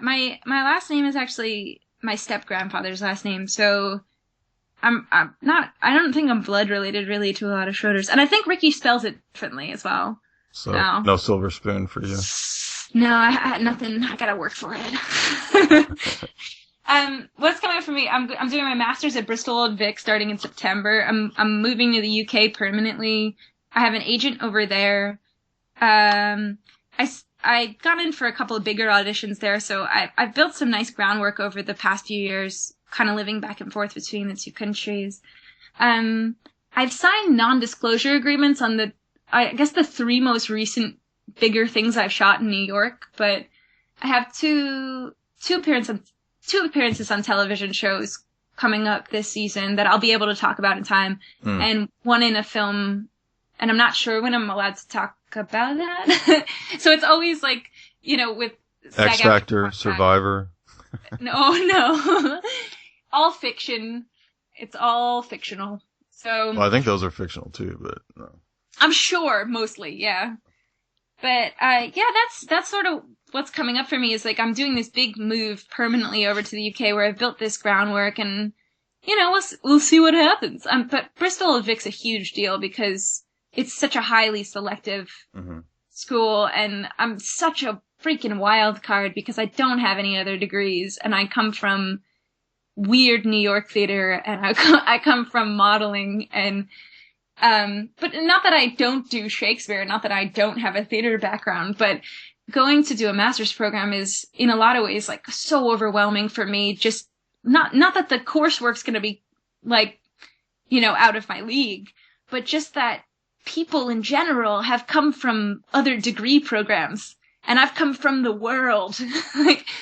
My last name is actually my step-grandfather's last name, so I'm not. I don't think I'm blood related really to a lot of Schroeders, and I think Ricky spells it differently as well. So no silver spoon for you. No, I had nothing. I gotta work for it. What's coming up for me? I'm doing my master's at Bristol Old Vic starting in September. I'm moving to the UK permanently. I have an agent over there. I got in for a couple of bigger auditions there, so I've built some nice groundwork over the past few years, kind of living back and forth between the 2 countries. I've signed non-disclosure agreements on I guess the 3 most recent bigger things I've shot in New York, but I have two appearances on television shows coming up this season that I'll be able to talk about in time, and one in a film, and I'm not sure when I'm allowed to talk about that. So it's always with X Factor, Survivor. No. All fiction. It's all fictional. So well, I think those are fictional too, but no. I'm sure, mostly, yeah. But that's sort of what's coming up for me is I'm doing this big move permanently over to the UK where I've built this groundwork, and we'll see what happens. But Bristol Old Vic's a huge deal because it's such a highly selective school, and I'm such a freaking wild card because I don't have any other degrees, and I come from weird New York theater, and I come from modeling, and but not that I don't do Shakespeare, not that I don't have a theater background, but going to do a master's program is in a lot of ways so overwhelming for me. Just not that the coursework's going to be out of my league, but just that people in general have come from other degree programs, and I've come from the world.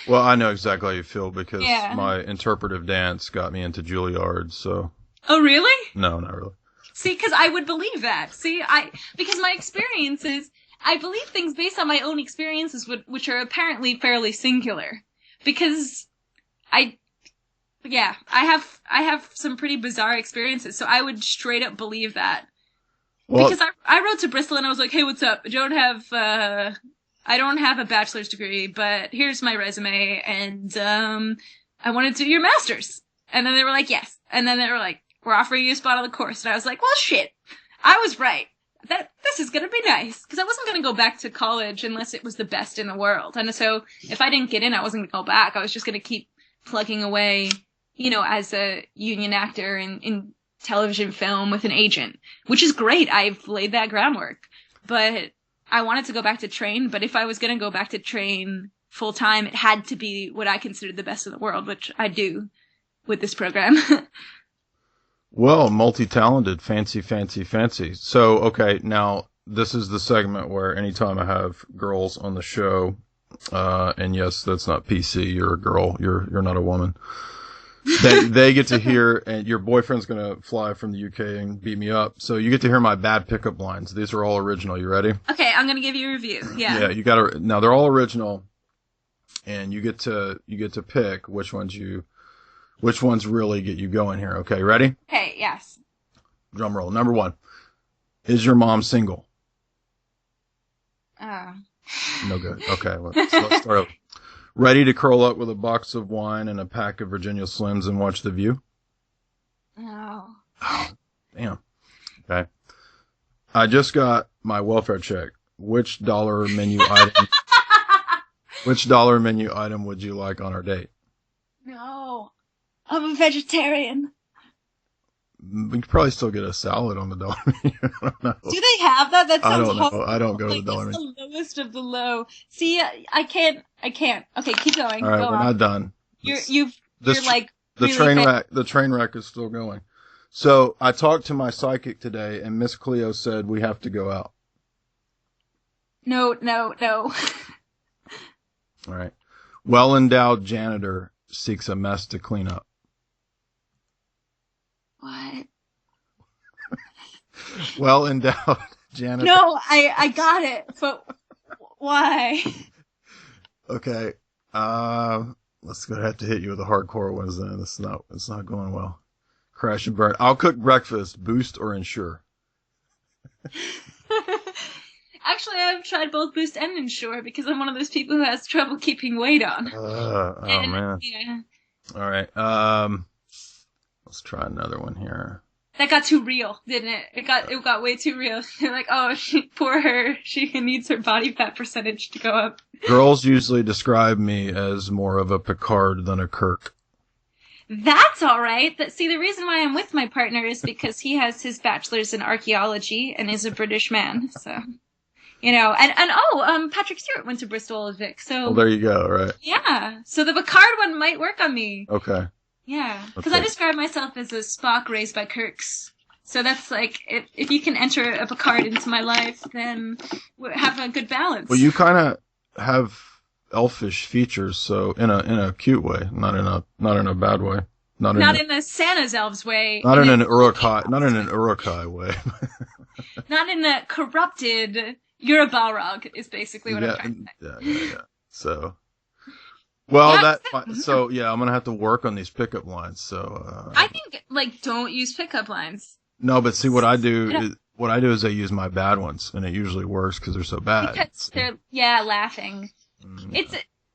Well, I know exactly how you feel because my interpretive dance got me into Juilliard, so. Oh, really? No, not really. See, because I would believe that. Because my experiences, I believe things based on my own experiences, which are apparently fairly singular. Because I have some pretty bizarre experiences, so I would straight up believe that. Well, because I wrote to Bristol and I was like, hey, what's up? I don't have a bachelor's degree, but here's my resume, and I want to do your master's. And then they were like, yes. And then they were like, we're offering you a spot on the course. And I was like, well, shit. I was right. This is going to be nice. Because I wasn't going to go back to college unless it was the best in the world. And so if I didn't get in, I wasn't going to go back. I was just going to keep plugging away, as a union actor in television film with an agent, which is great. I've laid that groundwork. But I wanted to go back to train, but if I was going to go back to train full time, it had to be what I considered the best in the world, which I do with this program. Well, multi-talented, fancy. So, okay, now this is the segment where anytime I have girls on the show, and yes, that's not PC. You're a girl. You're not a woman. They get to hear, and your boyfriend's gonna fly from the UK and beat me up. So you get to hear my bad pickup lines. These are all original. You ready? Okay, I'm gonna give you a review. Yeah. Yeah, you gotta. Now they're all original, and you get to pick which ones really get you going here. Okay, ready? Okay. Yes. Drum roll. Number 1. Is your mom single? No good. Okay, let's start over. Ready to curl up with a box of wine and a pack of Virginia Slims and watch The View? No. Oh, damn. Okay. I just got my welfare check. Which dollar menu item would you like on our date? No. I'm a vegetarian. We could probably still get a salad on the dollar menu. I don't know. Do they have that? That sounds I don't know. horrible. I don't go to Like, the dollar that's menu. the lowest of the low. See, I can't. Okay, keep going. All right, Go we're on. not done. You're The train wreck is still going. So I talked to my psychic today, and Miss Cleo said we have to go out. No. All right. Well-endowed janitor seeks a mess to clean up. What? Well-endowed janitor. No, I got it, but why? Okay. Let's go have to hit you with the hardcore ones then. It's not going well. Crash and burn. I'll cook breakfast. Boost or ensure? Actually, I've tried both Boost and Ensure because I'm one of those people who has trouble keeping weight on. Man. Yeah. All right. Let's try another one here. That got too real, didn't it? It got way too real. They're like, oh, poor her. She needs her body fat percentage to go up. Girls usually describe me as more of a Picard than a Kirk. That's all right. See, the reason why I'm with my partner is because he has his bachelor's in archaeology and is a British man. So, Patrick Stewart went to Bristol and Vic. So, well, there you go. Right. Yeah. So the Picard one might work on me. Okay. Yeah, because Okay. I describe myself as a Spock raised by Kirks. So that's like, if you can enter a Picard into my life, then we'll have a good balance. Well, you kind of have elfish features, so in a cute way, not in a bad way, not in a Santa's elves way. not in an Uruk-hai way. Not in a corrupted. You're a Balrog is basically what I'm trying to say. Yeah. So. Well, Yeah. so yeah, I'm gonna have to work on these pickup lines. So I think don't use pickup lines. No, but see what I do is I use my bad ones, and it usually works because they're so bad. Because they're laughing.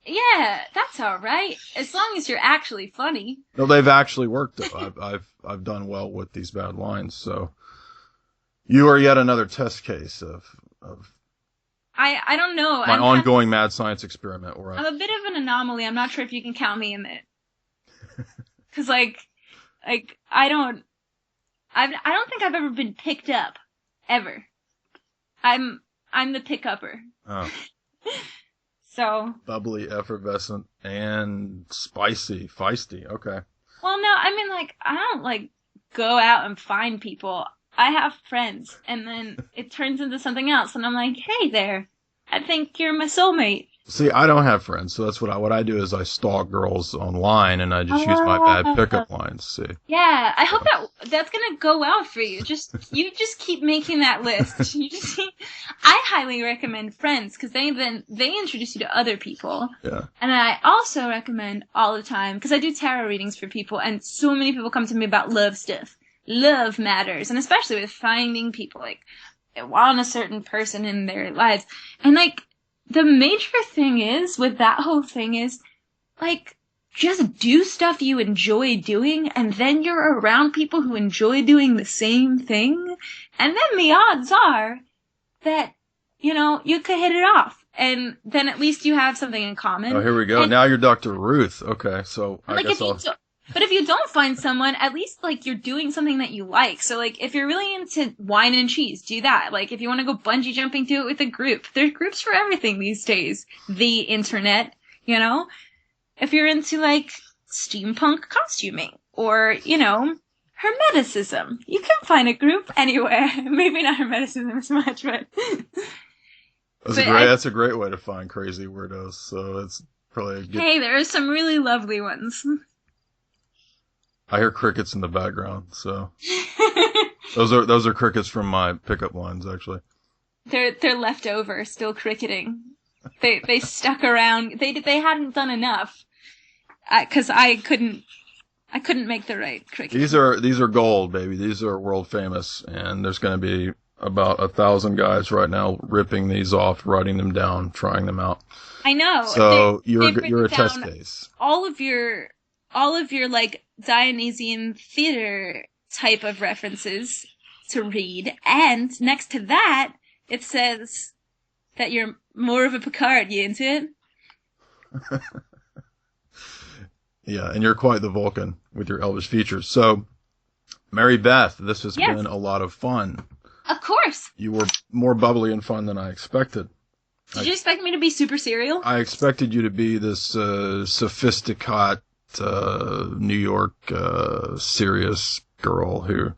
Yeah. That's all right as long as you're actually funny. No, they've actually worked though. I've done well with these bad lines. So you are yet another test case of I don't know. my ongoing mad science experiment. Where I'm a bit of an anomaly. I'm not sure if you can count me in it. Because I don't think I've ever been picked up, ever. I'm the pick-upper. Oh. So. Bubbly, effervescent, and spicy, feisty. Okay. Well, no, I mean, I don't go out and find people. I have friends, and then it turns into something else, and I'm like, hey there, I think you're my soulmate. See, I don't have friends, so that's what I do is I stalk girls online, and I just use my bad pickup lines. See. Yeah, I hope that's gonna go well for you. You just keep making that list. I highly recommend Friends because they introduce you to other people. Yeah. And I also recommend all the time because I do tarot readings for people, and so many people come to me about love stuff. Love matters, and especially with finding people want a certain person in their lives, and the major thing is with that whole thing is just do stuff you enjoy doing, and then you're around people who enjoy doing the same thing, and then the odds are that you could hit it off, and then at least you have something in common. Oh, here we go. And, now you're Dr. Ruth. Okay, so I guess But if you don't find someone, at least, like, you're doing something that you like. So, like, if you're really into wine and cheese, do that. Like, if you want to go bungee jumping, do it with a group. There's groups for everything these days. The internet, you know? If you're into, like, steampunk costuming or, you know, hermeticism, you can find a group anywhere. Maybe not hermeticism as much, but... That's a great way to find crazy weirdos. So it's probably a good... Hey, there are some really lovely ones. I hear crickets in the background, so those are crickets from my pickup lines, actually. They're left over, still cricketing. They stuck around. They hadn't done enough, because I couldn't make the right cricket. These are gold, baby. These are world famous, and there's going to be about 1,000 guys right now ripping these off, writing them down, trying them out. I know. So you're a test case. All of your like Dionysian theater type of references to read, and next to that it says that you're more of a Picard. You into it? Yeah, and you're quite the Vulcan with your elvish features. So, MaryBeth, this has been a lot of fun. Of course. You were more bubbly and fun than I expected. Did you expect me to be super serial? I expected you to be this sophisticate New York serious girl who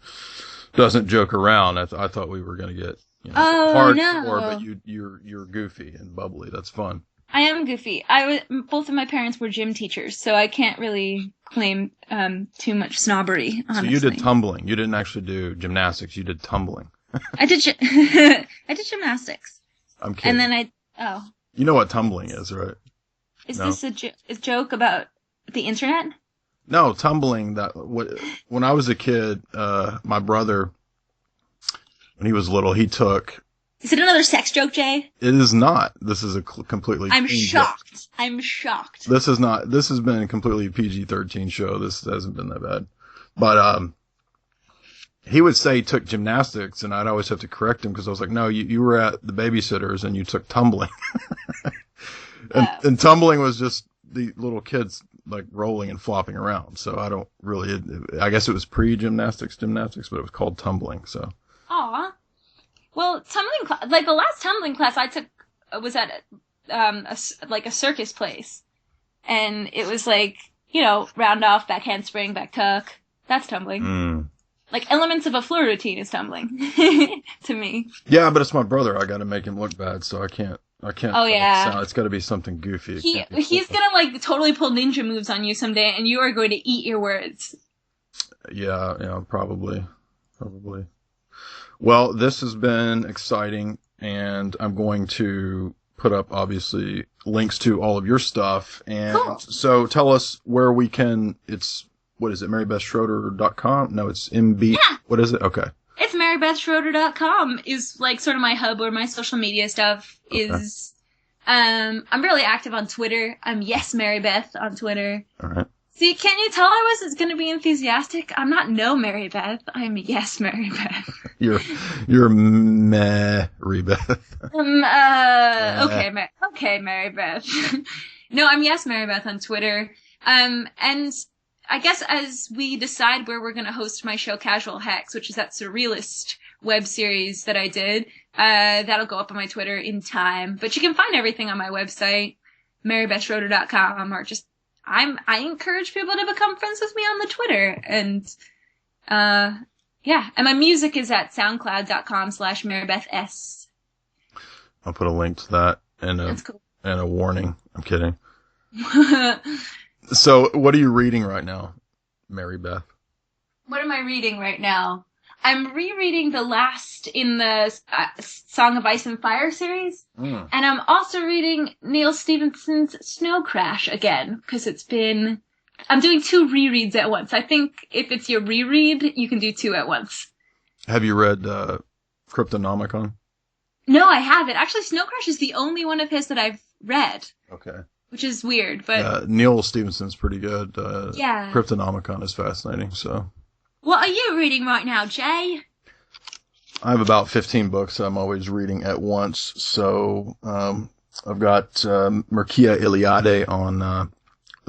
doesn't joke around. I thought we were going to get hardcore, but you're goofy and bubbly. That's fun. I am goofy. Both of my parents were gym teachers, so I can't really claim too much snobbery, honestly. So you did tumbling. You didn't actually do gymnastics. You did tumbling. I did gymnastics. I'm kidding. And then You know what tumbling is, right? Is this a joke about the internet? No, tumbling. When I was a kid, my brother, when he was little, he took... Is it another sex joke, Jay? It is not. This is a completely... I'm shocked. Joke. I'm shocked. This is not... This has been a completely PG-13 show. This hasn't been that bad. But he would say he took gymnastics, and I'd always have to correct him because I was like, no, you were at the babysitter's and you took tumbling. and tumbling was just the little kids like rolling and flopping around. So I don't really... I guess it was pre-gymnastics, but it was called tumbling, so... Aw. Well, tumbling class, like the last tumbling class I took was at a circus place, and it was like, you know, round off, back handspring, back tuck. That's tumbling. Like elements of a floor routine is tumbling to me. Yeah, but it's my brother. I got to make him look bad, so I can't. Oh yeah. It's got to be something goofy. He's gonna like totally pull ninja moves on you someday, and you are going to eat your words. Yeah, probably. Well, this has been exciting, and I'm going to put up, obviously, links to all of your stuff. And cool. So tell us where we can, what is it, MaryBethSchroeder.com? No, it's MB. Yeah. What is it? Okay. It's MaryBethSchroeder.com is like sort of my hub where my social media stuff is. I'm really active on Twitter. I'm Yes MaryBeth on Twitter. All right. See, can you tell I was going to be enthusiastic? I'm not no MaryBeth. I'm Yes MaryBeth. You're MaryBeth. Okay, MaryBeth. No, I'm Yes MaryBeth on Twitter. And I guess as we decide where we're going to host my show Casual Hex, which is that surrealist web series that I did, that'll go up on my Twitter in time. But you can find everything on my website, MaryBethSchroeder.com, or just I encourage people to become friends with me on the Twitter. And, and my music is at soundcloud.com/MaryBethS. I'll put a link to that and a warning. I'm kidding. So what are you reading right now, MaryBeth? What am I reading right now? I'm rereading the last in the Song of Ice and Fire series. And I'm also reading Neil Stephenson's Snow Crash again, because I'm doing 2 rereads at once. I think if it's your reread, you can do 2 at once. Have you read Cryptonomicon? No, I haven't. Actually, Snow Crash is the only one of his that I've read. Okay. Which is weird, but... Neil Stephenson's pretty good. Yeah. Cryptonomicon is fascinating, so... What are you reading right now, Jay? I have about 15 books I'm always reading at once. So I've got Mircea Eliade on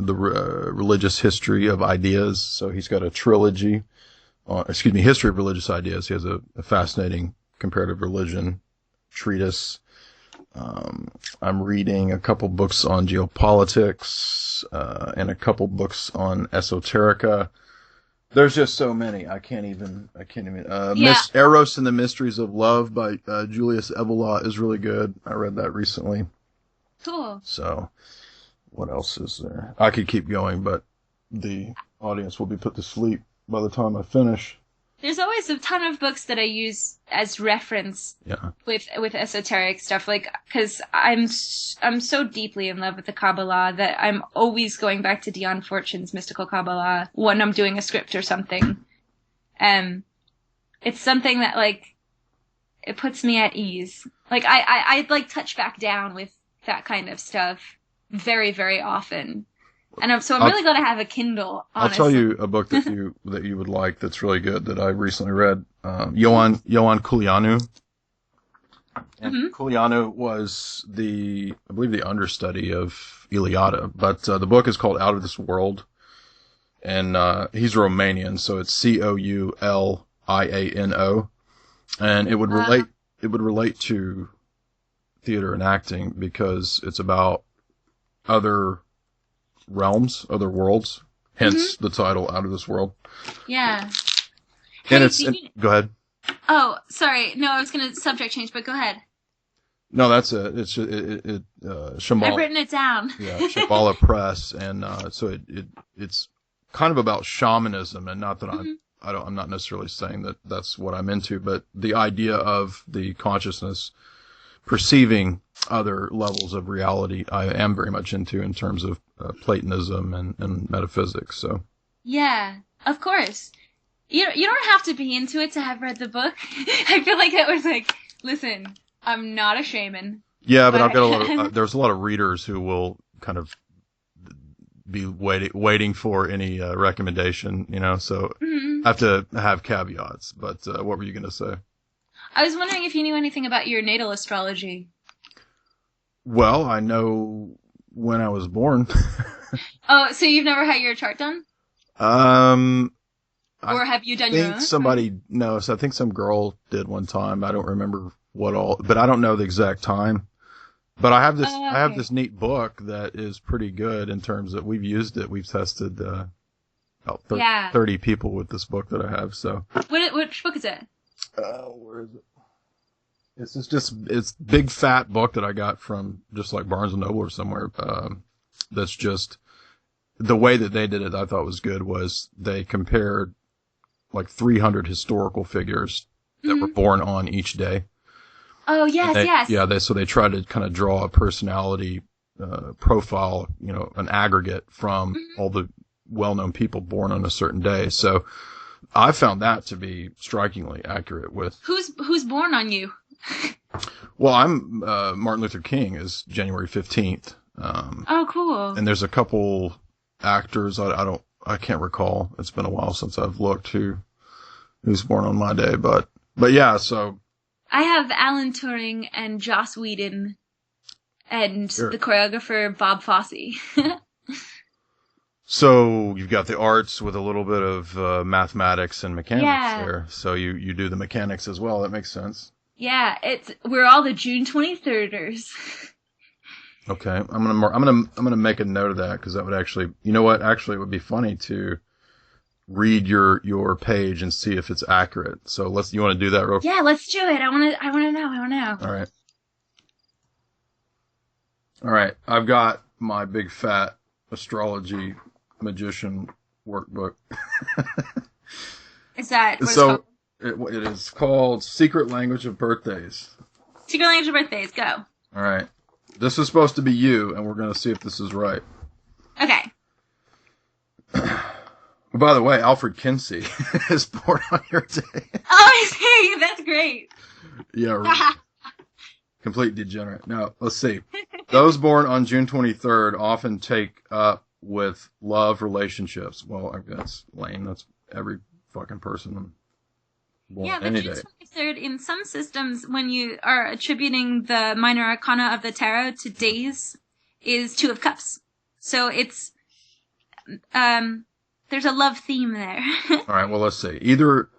the religious history of ideas. So he's got a trilogy, history of religious ideas. He has a fascinating comparative religion treatise. I'm reading a couple books on geopolitics, and a couple books on esoterica. There's just so many. I can't even. Eros and the Mysteries of Love by Julius Evola is really good. I read that recently. Cool. So, what else is there? I could keep going, but the audience will be put to sleep by the time I finish. There's always a ton of books that I use as reference with esoteric stuff, like, because I'm so deeply in love with the Kabbalah that I'm always going back to Dion Fortune's Mystical Kabbalah when I'm doing a script or something. It's something that, like, it puts me at ease. Like, I like touch back down with that kind of stuff very, very often. And I'm really glad I have a Kindle, honestly. I'll tell you a book that you would like that's really good that I recently read. Ioan Culianu. And Culianu was I believe the understudy of Iliada, but the book is called Out of This World. And he's Romanian, so it's Couliano. And it would relate to theater and acting because it's about other realms, other worlds, hence the title Out of This World. Yeah. And go ahead. Oh, sorry. No, I was going to subject change, but go ahead. No, that's it. It's Shambhala. I've written it down. Yeah, Shambhala Press, and so it's kind of about shamanism, and not that I'm not necessarily saying that that's what I'm into, but the idea of the consciousness perceiving other levels of reality I am very much into in terms of Platonism and metaphysics. So yeah, of course. You don't have to be into it to have read the book. I feel like that was like, listen, I'm not a shaman. Yeah, but I've got a lot of there's a lot of readers who will kind of be waiting for any recommendation, so I have to have caveats. But what were you going to say? I was wondering if you knew anything about your natal astrology. Well, I know when I was born. Oh, so you've never had your chart done? Or have you done your own? So I think some girl did one time. I don't remember what all, but I don't know the exact time. But I have this, I have this neat book that is pretty good in terms of we've used it. We've tested, about 30 people with this book that I have. So. Which book is it? Where is it? It's big fat book that I got from just like Barnes and Noble or somewhere. That's just the way that they did it. I thought was good was they compared like 300 historical figures that were born on each day. Oh yes, yes. Yeah, they tried to kind of draw a personality profile, an aggregate from all the well-known people born on a certain day. So I found that to be strikingly accurate with who's born on you. Well, I'm Martin Luther King is January 15th. Oh, cool. And there's a couple actors I can't recall. It's been a while since I've looked who's born on my day, but yeah. So I have Alan Turing and Joss Whedon and the choreographer Bob Fosse. So you've got the arts with a little bit of mathematics and mechanics there. So you do the mechanics as well. That makes sense. Yeah, we're all the June 23rders. Okay, I'm gonna make a note of that because that would actually, it would be funny to read your page and see if it's accurate. So you want to do that real quick? Yeah, let's do it. I want to know. All right. I've got my big fat astrology magician workbook. Is that what so? It is called Secret Language of Birthdays. Secret Language of Birthdays. Go. All right. This is supposed to be you, and we're going to see if this is right. Okay. By the way, Alfred Kinsey is born on your day. Oh, I see. That's great. Yeah. Complete degenerate. Now, let's see. Those born on June 23rd often take up with love relationships. Well, that's lame. That's every fucking person. Yeah, but June 23rd, in some systems, when you are attributing the minor arcana of the tarot to days, is Two of Cups. So it's there's a love theme there. All right, well, let's see. Either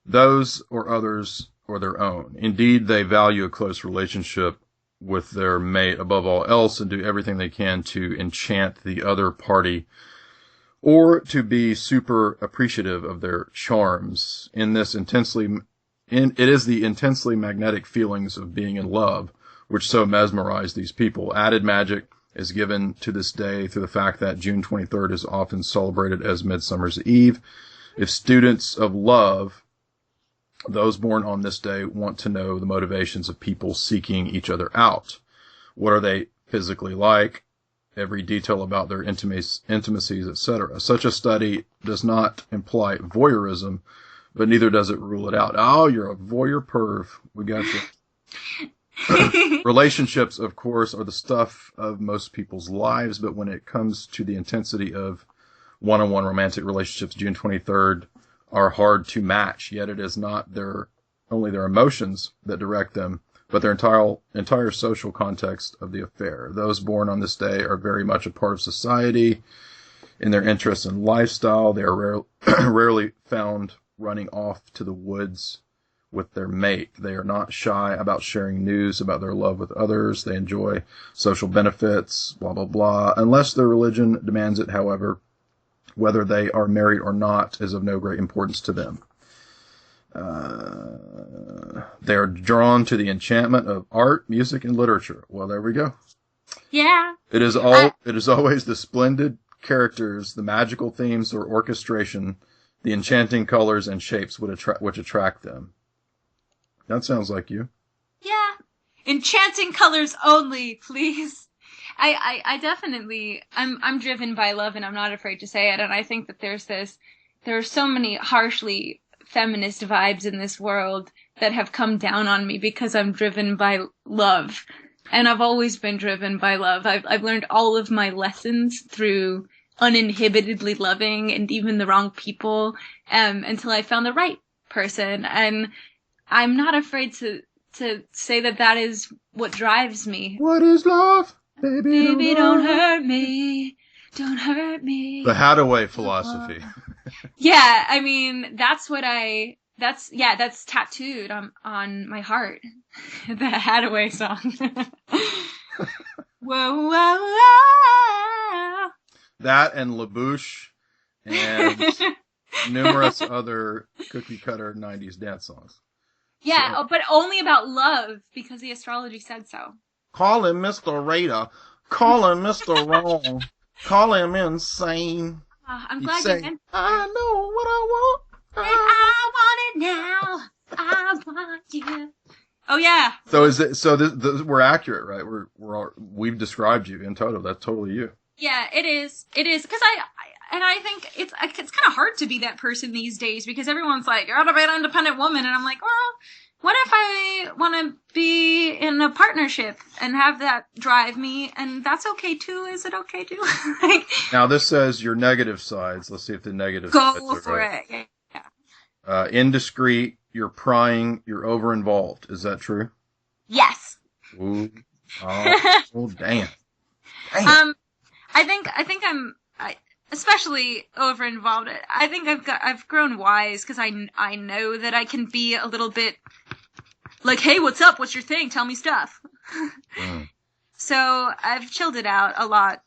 those or others or their own. Indeed, they value a close relationship with their mate above all else and do everything they can to enchant the other party or to be super appreciative of their charms. It is the intensely magnetic feelings of being in love which so mesmerize these people. Added magic is given to this day through the fact that June 23rd is often celebrated as Midsummer's Eve. If students of love, those born on this day, want to know the motivations of people seeking each other out. What are they physically like? Every detail about their intimacies, etc. Such a study does not imply voyeurism, but neither does it rule it out. Oh, you're a voyeur perv. We got you. Relationships, of course, are the stuff of most people's lives, but when it comes to the intensity of one-on-one romantic relationships, June 23rd are hard to match, yet it is not only their emotions that direct them, but their entire social context of the affair. Those born on this day are very much a part of society in their interests and lifestyle. They are rarely found running off to the woods with their mate. They are not shy about sharing news about their love with others. They enjoy social benefits, blah, blah, blah. Unless their religion demands it, however, whether they are married or not is of no great importance to them. They are drawn to the enchantment of art, music, and literature. Well, there we go. Yeah. It is always the splendid characters, the magical themes or orchestration, the enchanting colors and shapes which attract them. That sounds like you. Yeah. Enchanting colors only, please. I definitely, I'm driven by love and I'm not afraid to say it. And I think that there are so many harshly feminist vibes in this world that have come down on me because I'm driven by love. And I've always been driven by love. I've learned all of my lessons through uninhibitedly loving and even the wrong people, until I found the right person. And I'm not afraid to say that is what drives me. What is love? Baby, don't hurt me. Don't hurt me. The Hadaway philosophy. Yeah, I mean, that's tattooed on my heart. The Hadaway song. Whoa, whoa, whoa. That and La Bouche and numerous other cookie cutter 90s dance songs. Yeah, So, but only about love because the astrology said so. call him Mr. Raider. Call him Mr. Wrong. Call him insane. I'm He'd glad say, you mentioned I know what I want. and I want it now. I want you. Oh yeah. So we're accurate, right? We've described you in total. That's totally you. Yeah, it is. It is because I think it's kind of hard to be that person these days because everyone's like, you're out of an independent woman, and I'm like, well, what if I want to be in a partnership and have that drive me, and that's okay too? Is it okay too? Now this says your negative sides. Let's see if the negative sides Go are for right. it. Yeah. Indiscreet. You're prying. You're over-involved. Is that true? Yes. Ooh. Oh, damn. Damn. I think I'm especially over involved. I think I've grown wise because I know that I can be a little bit like, hey, what's up? What's your thing? Tell me stuff. So I've chilled it out a lot.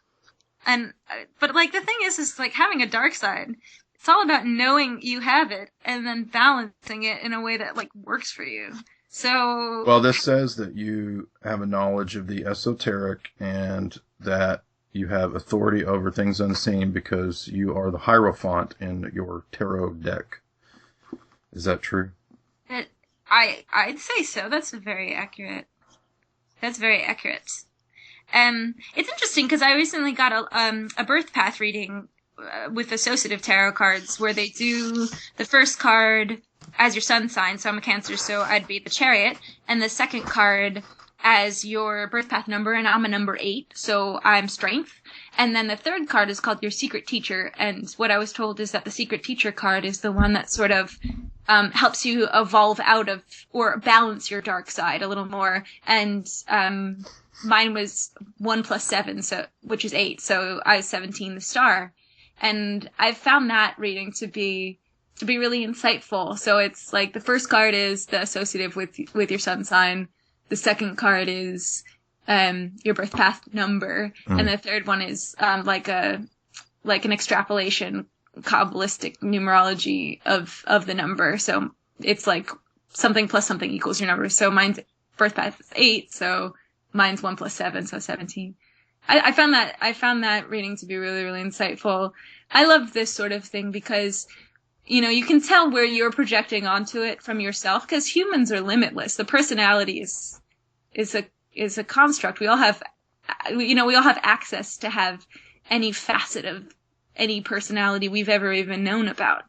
But like the thing is like having a dark side. It's all about knowing you have it and then balancing it in a way that like works for you. So Well, this says that you have a knowledge of the esoteric and that you have authority over things unseen because you are the Hierophant in your tarot deck. Is that true? I'd say so. That's very accurate. It's interesting because I recently got a birth path reading with associative tarot cards where they do the first card as your sun sign, so I'm a Cancer, so I'd be the Chariot, and the second card as your birth path number, and I'm a number 8, so I'm Strength. And then the third card is called your Secret Teacher, and what I was told is that the Secret Teacher card is the one that sort of helps you evolve out of or balance your dark side a little more. And mine was 1 + 7, which is 8, so I was 17, the star. And I've found that reading to be really insightful. So it's like the first card is the associative with your sun sign. The second card is your birth path number, and the third one is like an extrapolation Kabbalistic numerology of the number. So it's like something plus something equals your number. So mine's birth path is 8, so mine's 1 plus 7, so 17. I found that reading to be really, really insightful. I love this sort of thing because, you know, you can tell where you're projecting onto it from yourself, because humans are limitless. The personality is a construct. We all have access to have any facet of any personality we've ever even known about,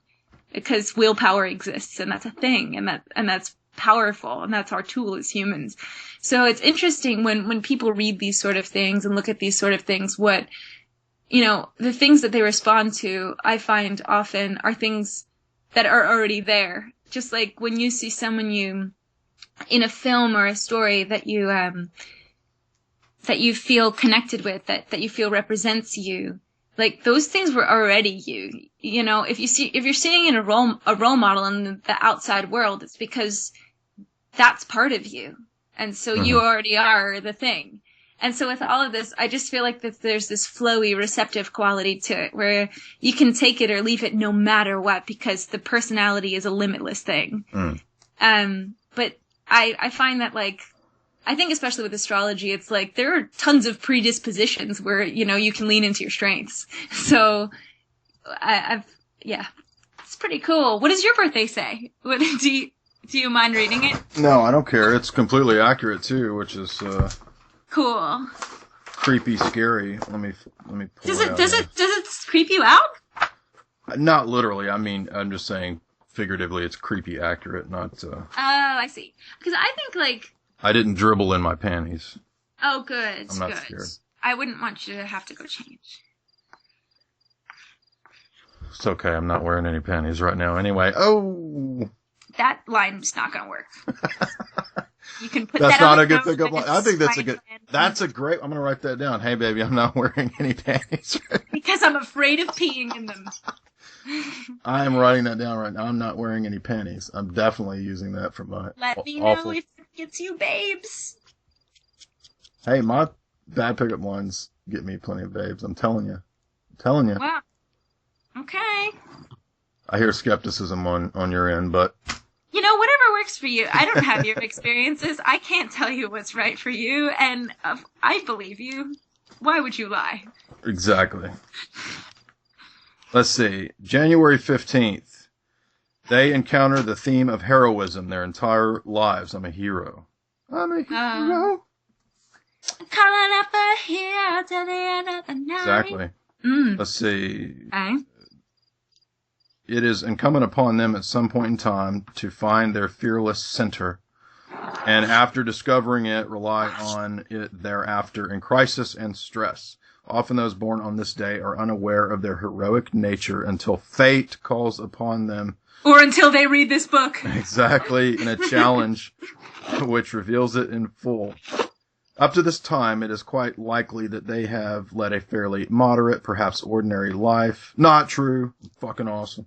because willpower exists, and that's a thing, and that's powerful, and that's our tool as humans. So it's interesting when people read these sort of things and look at these sort of things, what, you know, the things that they respond to, I find often are things that are already there. Just like when you see someone in a film or a story that you feel connected with, that you feel represents you, like those things were already you. You know, if you're seeing in a role model in the outside world, it's because that's part of you. And so you already are the thing. And so with all of this, I just feel like that there's this flowy, receptive quality to it where you can take it or leave it no matter what, because the personality is a limitless thing. But I find that, like, I think especially with astrology, it's like there are tons of predispositions where, you know, you can lean into your strengths. So it's pretty cool. What does your birthday say? Do you mind reading it? No, I don't care. It's completely accurate too, which is cool. Creepy, scary. Let me pull does it it out does here. it does it creep you out? Not literally. I mean, I'm just saying figuratively. It's creepy, accurate, not. Oh, I see. Because I think, like, I didn't dribble in my panties. Oh, good. I'm not good. scared. I wouldn't want you to have to go change. It's okay. I'm not wearing any panties right now. Anyway. Oh. That line's not going to work. You can put that's that not on a good the pickup line. I think that's a good. That's a great. I'm gonna write that down. Hey, baby, I'm not wearing any panties. Because I'm afraid of peeing in them. I am writing that down right now. I'm not wearing any panties. I'm definitely using that for my. Let me know if it gets you, babes. Hey, my bad pickup lines get me plenty of babes. I'm telling you. Wow. Okay. I hear skepticism on your end, but. You know, whatever works for you. I don't have your experiences. I can't tell you what's right for you, and I believe you. Why would you lie? Exactly. Let's see. January 15th. They encounter the theme of heroism their entire lives. I'm a hero. I'm a hero. Calling up a hero till the end of the night. Exactly. Let's see. Okay. It is incumbent upon them at some point in time to find their fearless center, and after discovering it, rely on it thereafter in crisis and stress. Often those born on this day are unaware of their heroic nature until fate calls upon them. Or until they read this book. Exactly, in a challenge which reveals it in full. Up to this time, it is quite likely that they have led a fairly moderate, perhaps ordinary life. Not true. Fucking awesome.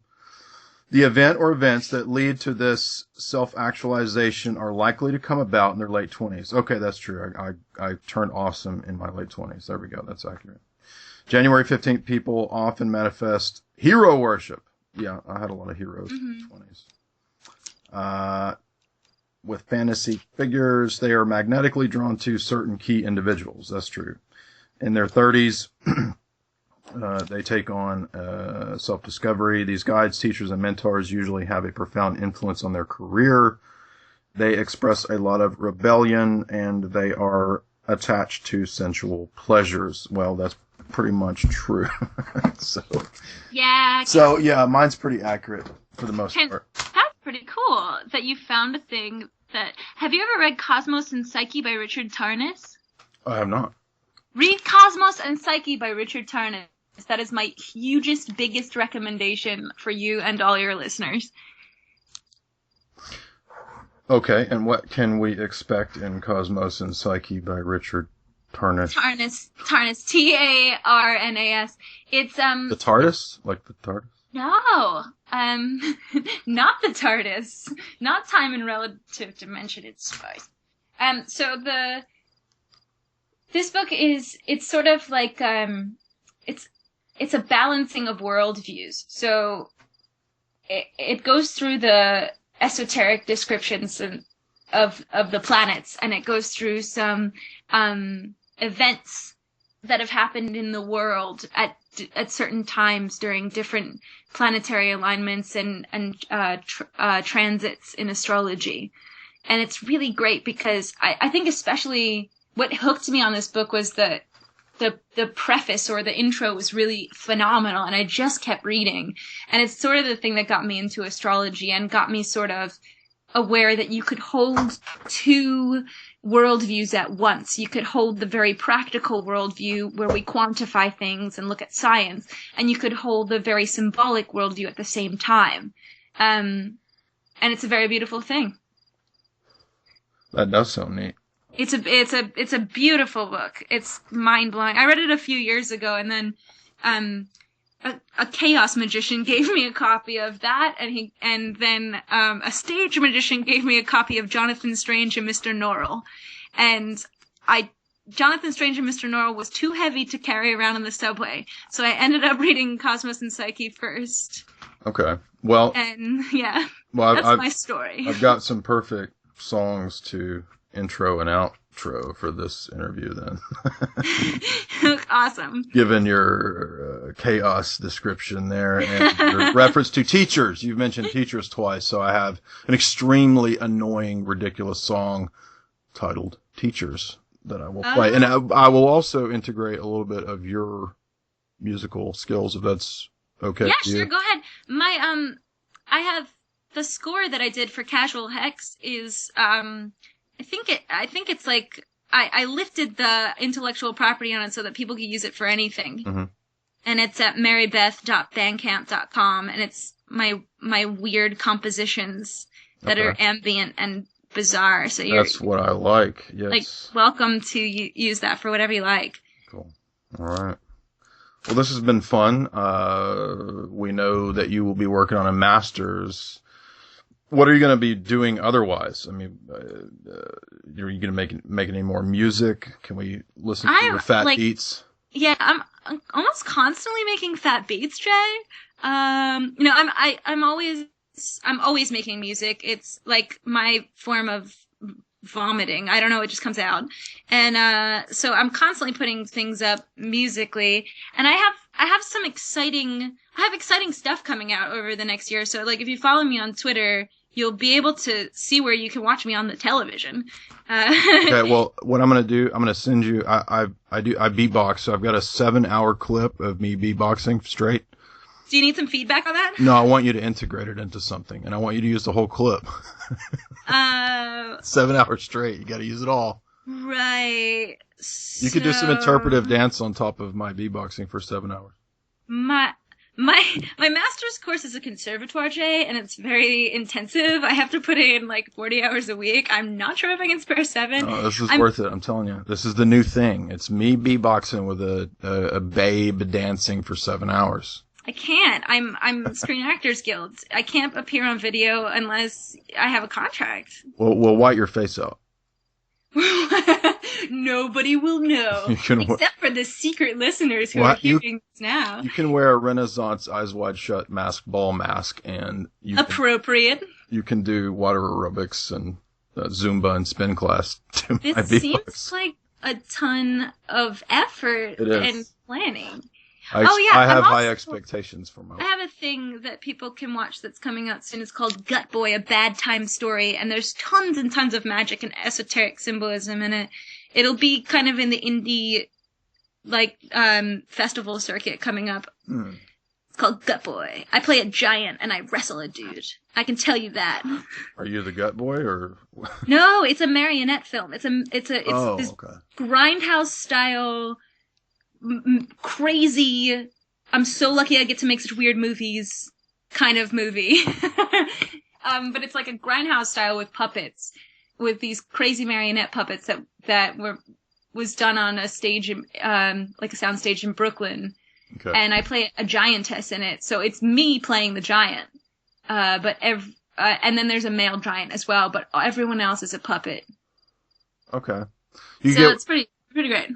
The event or events that lead to this self-actualization are likely to come about in their late 20s. Okay, that's true. I turned awesome in my late 20s. There we go. That's accurate. January 15th, people often manifest hero worship. Yeah, I had a lot of heroes in the 20s. With fantasy figures, they are magnetically drawn to certain key individuals. That's true. In their 30s, they take on self-discovery. These guides, teachers, and mentors usually have a profound influence on their career. They express a lot of rebellion, and they are attached to sensual pleasures. Well, that's pretty much true. Yeah, mine's pretty accurate for the most part. That's pretty cool that you found a thing that... Have you ever read Cosmos and Psyche by Richard Tarnas? I have not. Read Cosmos and Psyche by Richard Tarnas. That is my hugest, biggest recommendation for you and all your listeners. Okay, and what can we expect in Cosmos and Psyche by Richard Tarnish. Tarnas, Tarnas. It's The TARDIS, like the TARDIS. No, not the TARDIS, not time and relative dimension. It's spice. So this book it's sort of like it's a balancing of worldviews. So it goes through the esoteric descriptions of the planets, and it goes through some events that have happened in the world at certain times during different planetary alignments and transits in astrology. And it's really great because I think especially what hooked me on this book was the preface or the intro was really phenomenal, and I just kept reading. And it's sort of the thing that got me into astrology and got me sort of aware that you could hold two worldviews at once. You could hold the very practical worldview where we quantify things and look at science, and you could hold the very symbolic worldview at the same time. And it's a very beautiful thing. That does sound neat. It's a beautiful book. It's mind blowing. I read it a few years ago, and then a chaos magician gave me a copy of that, and then a stage magician gave me a copy of Jonathan Strange and Mr. Norrell. And Jonathan Strange and Mr. Norrell was too heavy to carry around in the subway, so I ended up reading Cosmos and Psyche first. Okay. Well, and yeah, well, that's my story. I've got some perfect songs to intro and outro for this interview then. Awesome. Given your chaos description there and your reference to teachers. You've mentioned teachers twice, so I have an extremely annoying, ridiculous song titled Teachers that I will play. And I will also integrate a little bit of your musical skills if that's okay. Yeah, with you. sure, go ahead. I have the score that I did for Casual Hex is I think it's like I lifted the intellectual property on it so that people could use it for anything. Mm-hmm. And it's at marybeth.bandcamp.com, and it's my weird compositions that are ambient and bizarre. So that's what I like. Yes. Like, welcome to use that for whatever you like. Cool. All right. Well, this has been fun. We know that you will be working on a master's. What are you going to be doing otherwise? I mean, are you going to make any more music? Can we listen to your fat beats? Yeah, I'm almost constantly making fat beats, Jay. I'm always making music. It's like my form of vomiting. I don't know, it just comes out. And so I'm constantly putting things up musically, and I have some exciting stuff coming out over the next year. So like if you follow me on Twitter, you'll be able to see where you can watch me on the television. Okay, well, what I'm going to do, I'm going to send you, I beatbox, so I've got a 7-hour clip of me beatboxing straight. Do you need some feedback on that? No, I want you to integrate it into something, and I want you to use the whole clip. 7 hours straight, you got to use it all. Right. You could do some interpretive dance on top of my beatboxing for 7 hours. My master's course is a conservatoire, Jay, and it's very intensive. I have to put in like 40 hours a week. I'm not sure if I can spare 7. Oh, this is worth it. I'm telling you. This is the new thing. It's me beatboxing with a babe dancing for 7 hours. I can't. I'm Screen Actors Guild. I can't appear on video unless I have a contract. Well, white your face out. Nobody will know, except for the secret listeners who are hearing this now. You can wear a Renaissance eyes wide shut ball mask, and you can do water aerobics and Zumba and spin class to my beatbox. It seems like a ton of effort and planning. I have high expectations for my. I have a thing that people can watch that's coming out soon. It's called Gut Boy, a bad time story, and there's tons and tons of magic and esoteric symbolism in it. It'll be kind of in the indie, festival circuit coming up. It's called Gut Boy. I play a giant and I wrestle a dude. I can tell you that. Are you the Gut Boy or? No, it's a marionette film. It's this grindhouse style. Crazy, I'm so lucky I get to make such weird movies kind of movie. But it's like a grindhouse style with puppets, with these crazy marionette puppets that was done on a stage, like a sound stage in Brooklyn. Okay. And I play a giantess in it, so it's me playing the giant. And then there's a male giant as well, but everyone else is a puppet. Okay. It's pretty great.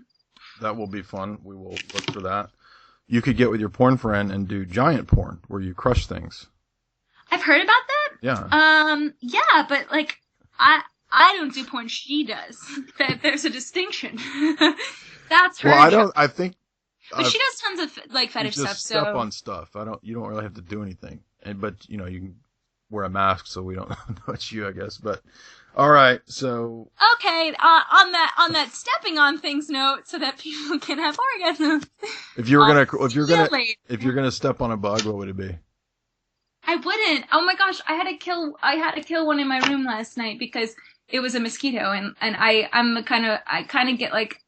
That will be fun. We will look for that. You could get with your porn friend and do giant porn, where you crush things. I've heard about that. Yeah. Yeah, but like, I don't do porn. She does. There's a distinction. That's her. Well, I think. But she does tons of like fetish stuff. Step on stuff. You don't really have to do anything. But you can wear a mask so we don't know it's you, I guess. But all right, so. Okay, on that stepping on things note, so that people can have orgasms. If you're gonna step on a bug, what would it be? I wouldn't. Oh my gosh, I had to kill one in my room last night because it was a mosquito, and I kind of get like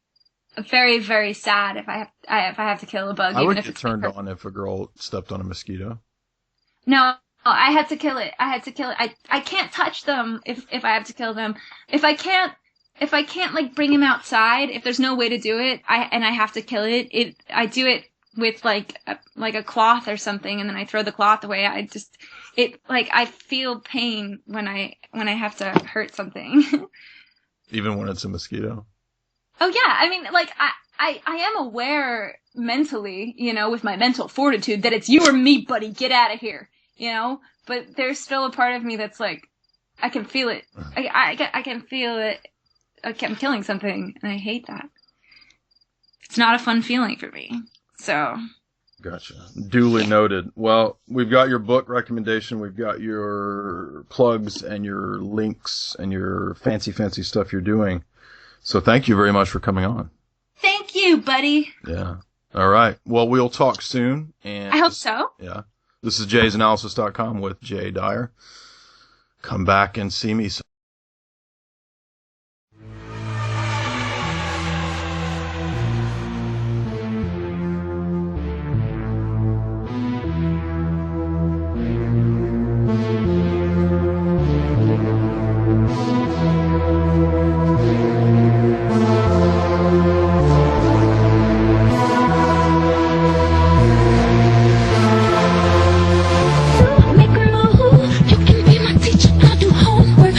very, very sad if I have to kill a bug. I would get turned on if a girl stepped on a mosquito. No, I had to kill it. I can't touch them if I have to kill them. If I can't like bring him outside, if there's no way to do it, I have to kill it. I do it with like a cloth or something, and then I throw the cloth away. I feel pain when I have to hurt something. Even when it's a mosquito? Oh yeah, I mean, like, I am aware mentally, with my mental fortitude that it's you or me, buddy, get out of here, but there's still a part of me that's like, I can feel it. I can feel it. I'm killing something, and I hate that. It's not a fun feeling for me, so. Gotcha. Duly noted. Well, we've got your book recommendation, we've got your plugs and your links and your fancy stuff you're doing. So thank you very much for coming on. Thank you, buddy. Yeah. All right. Well, we'll talk soon. And I hope so. Yeah. This is jaysanalysis.com with Jay Dyer. Come back and see me. Make a move, you can be my teacher, I'll do homework.